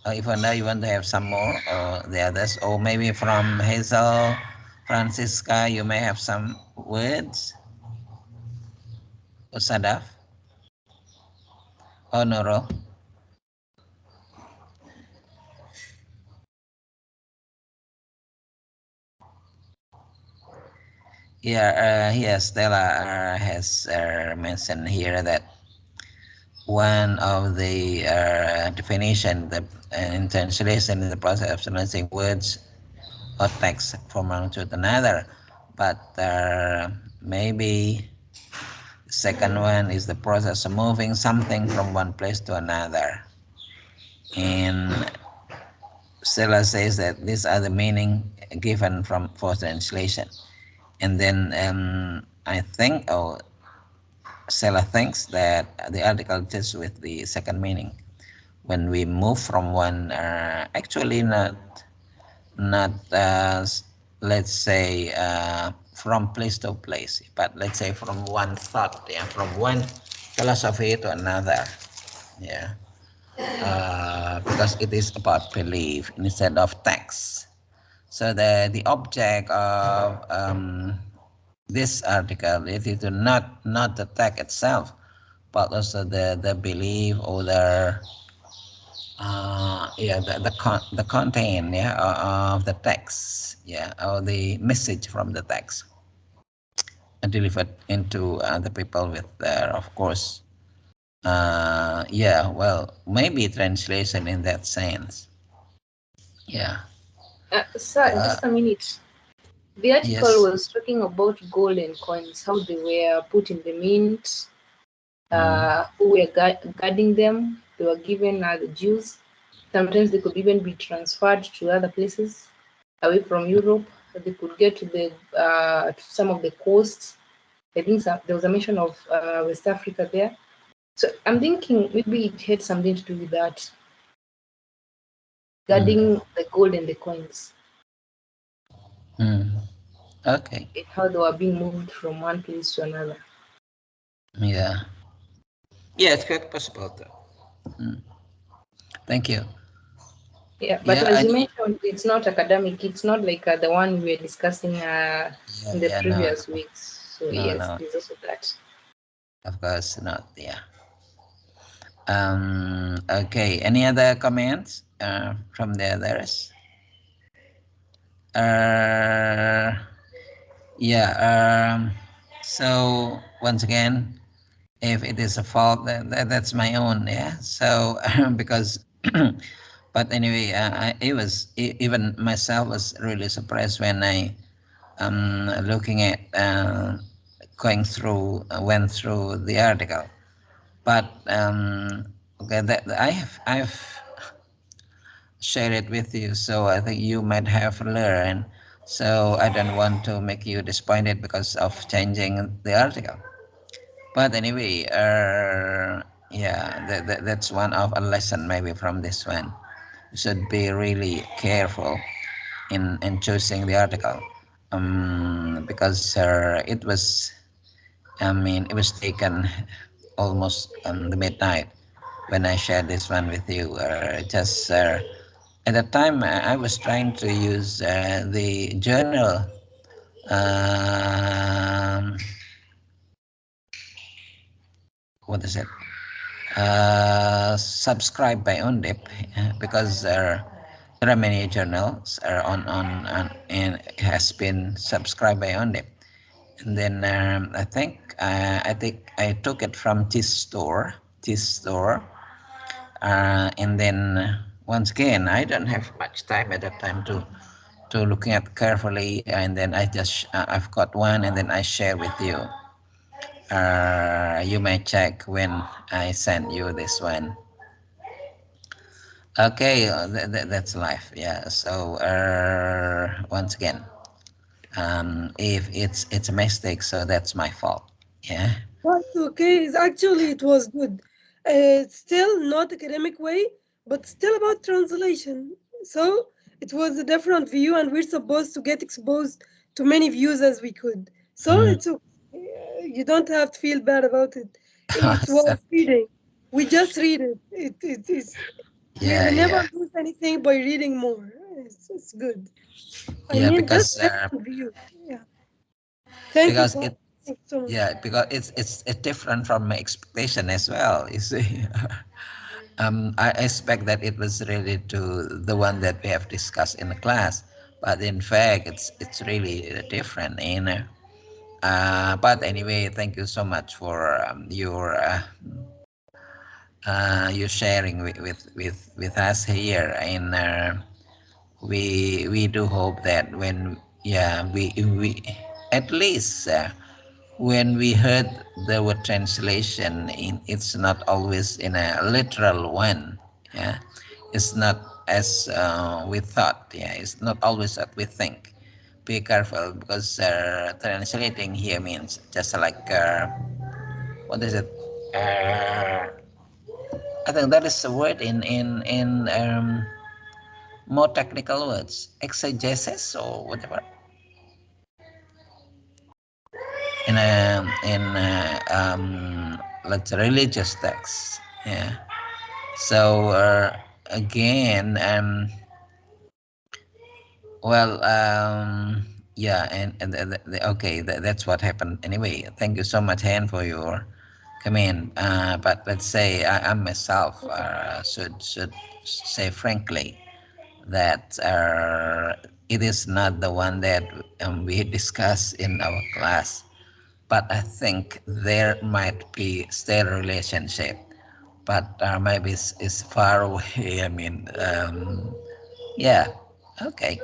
A: If I know you want to have some more, or the others, or maybe from Hazel, Francisca, you may have some words, or Sadaf, or Noro. Yeah, here Stella has mentioned here that one of the definition, the in translation, in the process of translating words or text from one to another. But maybe the second one is the process of moving something from one place to another. And Stella says that these are the meaning given from for translation. And then I think, oh, Stella thinks that the article deals with the second meaning. When we move from one, actually not let's say from place to place, but let's say from one thought, yeah, from one philosophy to another, yeah, because it is about belief instead of text. So the object of this article it is not the text itself, but also the belief or yeah, the content, yeah, of the text, yeah, or the message from the text delivered into the people with of course, yeah, well, maybe translation in that sense, yeah.
D: Sir,
A: uh,
D: just a minute. The article
A: yes.
D: was talking about golden coins, how they were put in the mint,
A: Mm.
D: who were guarding them. They were given the Jews. Sometimes they could even be transferred to other places away from Europe. They could get to to some of the coasts. I think there was a mention of West Africa there. So I'm thinking maybe it had something to do with that,
A: Hmm.
D: guarding the gold and the coins,
A: Hmm. Okay.
D: and how they were being moved from one place to another.
A: Yeah. Yeah, it's quite possible though. Hmm. Thank you.
D: Yeah, but
A: Yeah.
D: as you mentioned, it's not academic. It's not like the one we were discussing
A: Yeah.
D: in the
A: Yeah. No.
D: previous weeks. So
A: No.
D: yes,
A: No.
D: there's also that.
A: Of course not. Yeah. Okay. Any other comments from the others? Uh, yeah. So once again, if it is a fault, that's my own. Yeah. So because, but anyway, it was even myself was really surprised when I looking at going through went through the article. But okay, that I've shared it with you, so I think you might have learned. So I don't want to make you disappointed because of changing the article. But anyway, yeah, that's one of a lesson maybe from this one. You should be really careful in choosing the article, because it was, I mean, it was taken almost on the midnight when I shared this one with you. Just at that time, I was trying to use the journal. Um, what is it? Subscribed by ONDIP, because there are many journals on and has been subscribed by ONDIP. And then I took it from this store, and then once again I don't have much time at that time to looking at carefully, and then I've got one, and then I share with you. You may check when I send you this one. Okay, that's life. Yeah. So once again, if it's a mistake, so that's my fault. Yeah.
F: That's okay. Actually, it was good. It's still not academic way, but still about translation. So it was a different view, and we're supposed to get exposed to many views as we could. So
A: Mm.
F: it's okay. You don't have to feel bad about it. It was reading. We just read it. It is. We
A: Yeah,
F: never
A: yeah,
F: lose anything by reading more. It's good. I
A: yeah.
F: mean, just
A: Because
F: different view. Yeah. Thank you,
A: because
F: Paul.
A: it
F: Thank you so much.
A: yeah, because it's different from my expectation as well. You see, I expect that it was related to the one that we have discussed in the class, but in fact, it's really different. But anyway, thank you so much for your sharing with us here. And we do hope that when, yeah, we at least when we heard the word translation, it's not always in a literal one. Yeah, it's not as we thought. Yeah, it's not always what we think. Be careful, because translating here means just like what is it? uh, I think that is a word in more technical words, exegesis or whatever, in let's say religious texts. Yeah. So again, well, yeah, okay, that's what happened. Anyway, thank you so much, Han, for your comment. But let's say I myself should say frankly that it is not the one that we discussed in our class. But I think there might be still relationship, but maybe it's far away. I mean, yeah, okay,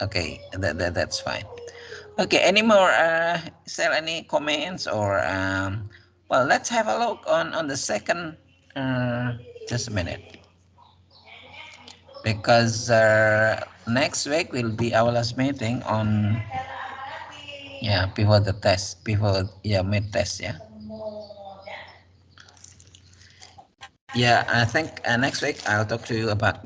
A: okay, that's fine. Okay, any more? Is there any comments or well, let's have a look on the second. Just a minute, because next week will be our last meeting on, yeah, before the test, before, yeah, mid test, yeah. Yeah, I think next week I'll talk to you about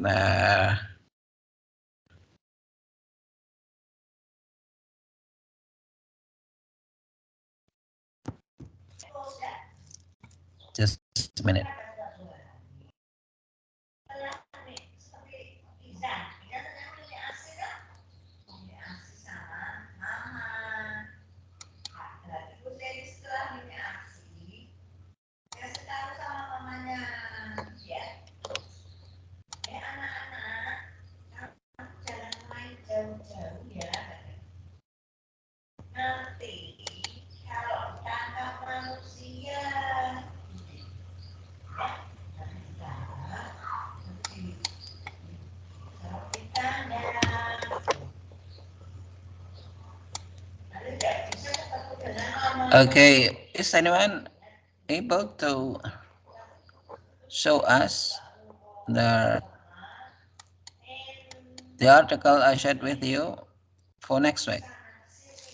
A: just a minute. Okay, is anyone able to show us the the article I shared with you for next week?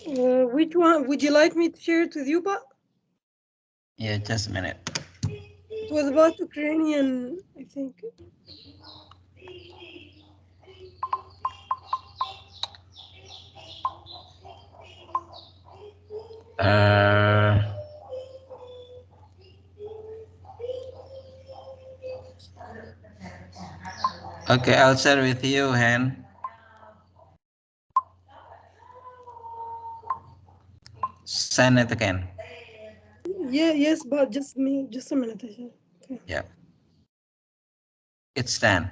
F: Which one would you like me to share it with you? But
A: Yeah, just a minute.
F: it was about Ukrainian, I think.
A: Uh, okay, I'll share with you, Hen. Send it again.
F: Yeah, yes, but just me, just a minute. Okay.
A: Yeah, it's done.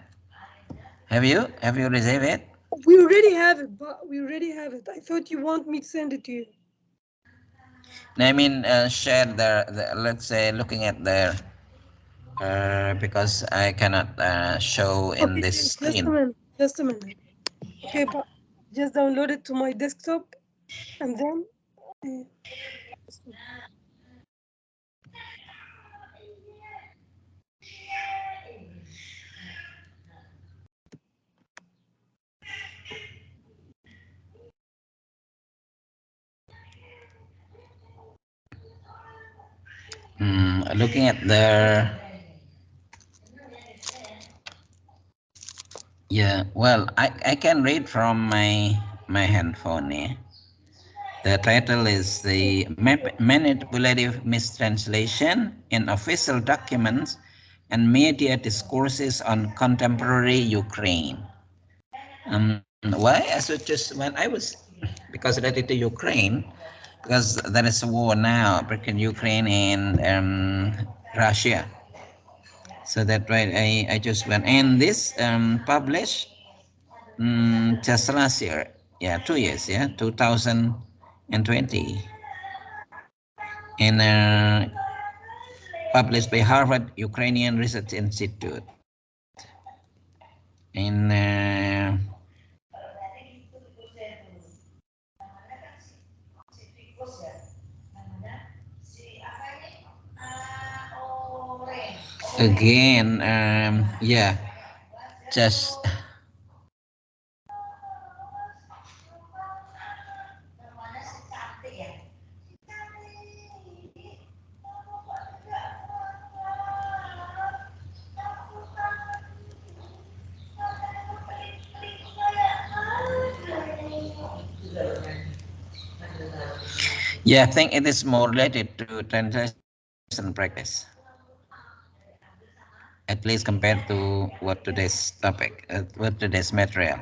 A: Have you received it?
F: We already have it, but we already have it. I thought you want me to send it to you.
A: No, I mean, share the let's say looking at there because I cannot show in
F: Okay,
A: this
F: just a
A: screen.
F: minute. Just a minute. Okay, but just download it to my desktop and then. Uh,
A: Looking at the yeah, well, I can read from my handphone. Yeah. The title is the manipulative mistranslation in official documents and media discourses on contemporary Ukraine. Why? I should just when I was because related to Ukraine, because there is a war now between Ukraine and Russia. So that right, I just went and this published just last year, yeah, 2 years, yeah, 2020, and published by Harvard Ukrainian Research Institute. In again, yeah, just yeah, I think it is more related to translation practice, at least compared to what today's topic, what today's material.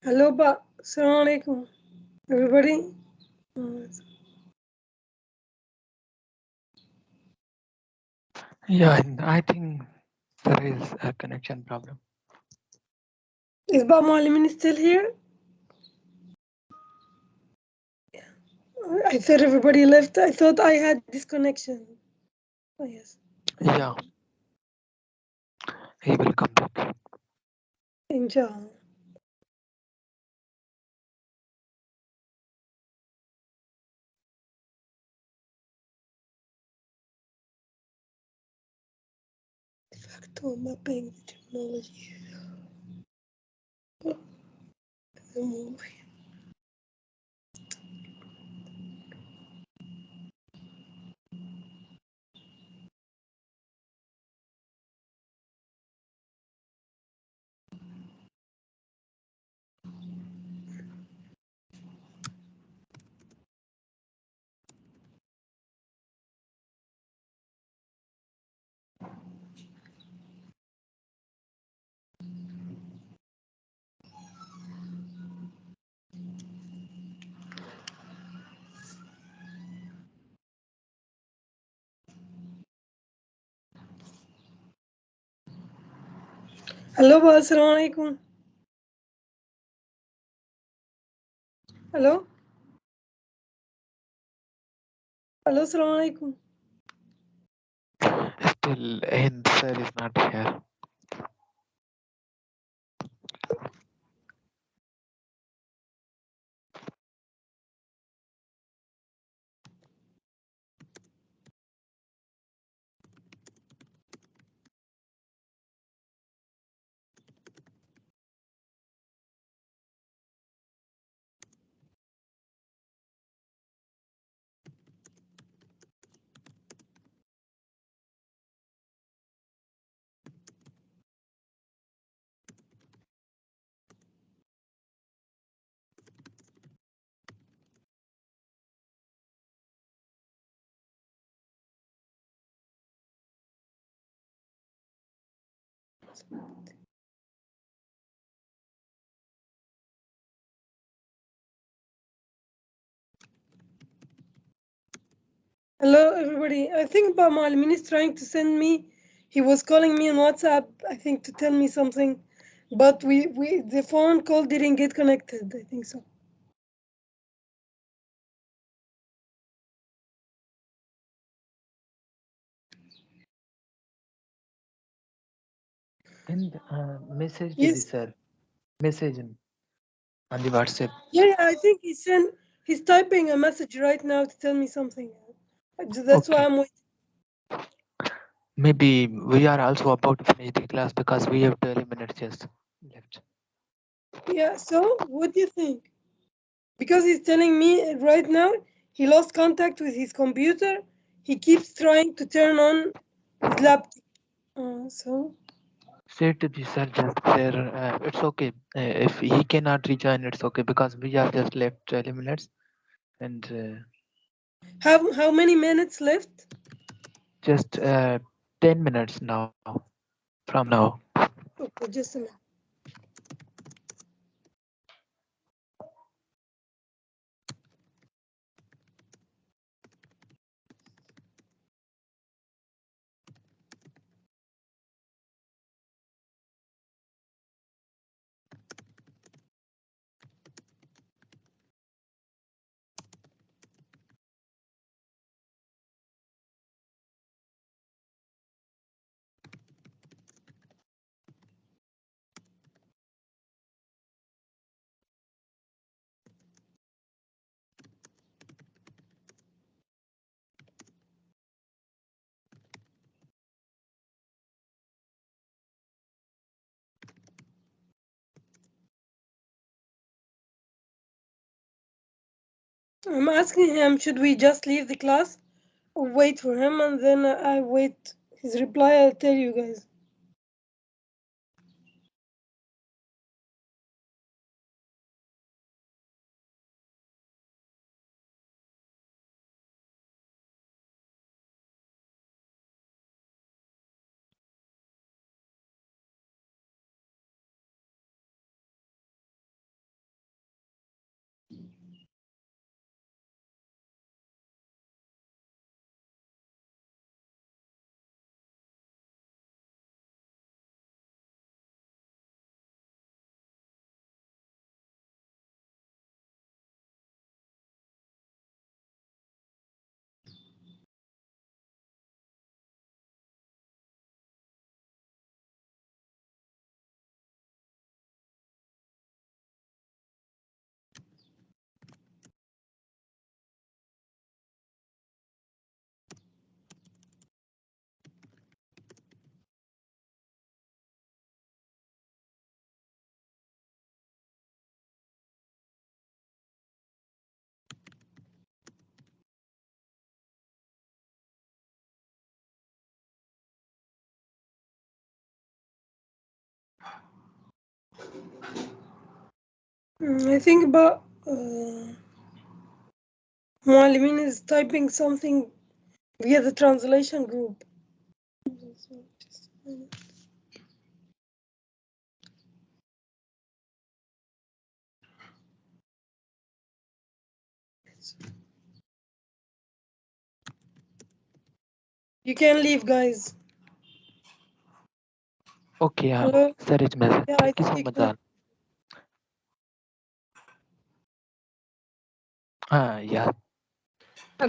F: Hello, Assalamu alaikum, everybody. Uh,
G: Yeah, and I think there is a connection problem.
F: Is Ba Mualimin still here? I thought everybody left. I thought I had disconnection. Oh, yes.
G: Yeah, he will come back.
F: Inshallah. Factor mapping technology. Hello, Ba. Assalamu alaikum. Hello. Hello, Assalamu alaikum.
G: Still, Hind sir is not here.
F: Hello, everybody. I think Ba Mualimin is trying to send me. He was calling me on WhatsApp, I think, to tell me something. But the phone call didn't get connected. I think so.
G: And message to the
F: Yes.
G: sir. Message on the WhatsApp.
F: Yeah, I think he's typing a message right now to tell me something. That's why
G: Okay.
F: I'm waiting.
G: Maybe we are also about to finish the class because we have 20 minutes just left.
F: Yeah, so what do you think? Because he's telling me right now he lost contact with his computer. He keeps trying to turn on his laptop. So
G: Say to the sir just there. It's okay. If he cannot rejoin, it's okay because we are just left 20 minutes and
F: how many minutes left?
G: just 10 minutes now from now.
F: Okay, just a minute. I'm asking him, should we just leave the class or wait for him, and then I wait his reply. I'll tell you guys. I think about Mualimin is typing something via the translation group. You can leave, guys.
G: Okay,
F: Hello?
G: sir, it's message.
F: Yeah, I
G: Thank you
F: think
G: so
F: you
G: much,
F: can.
G: Yeah,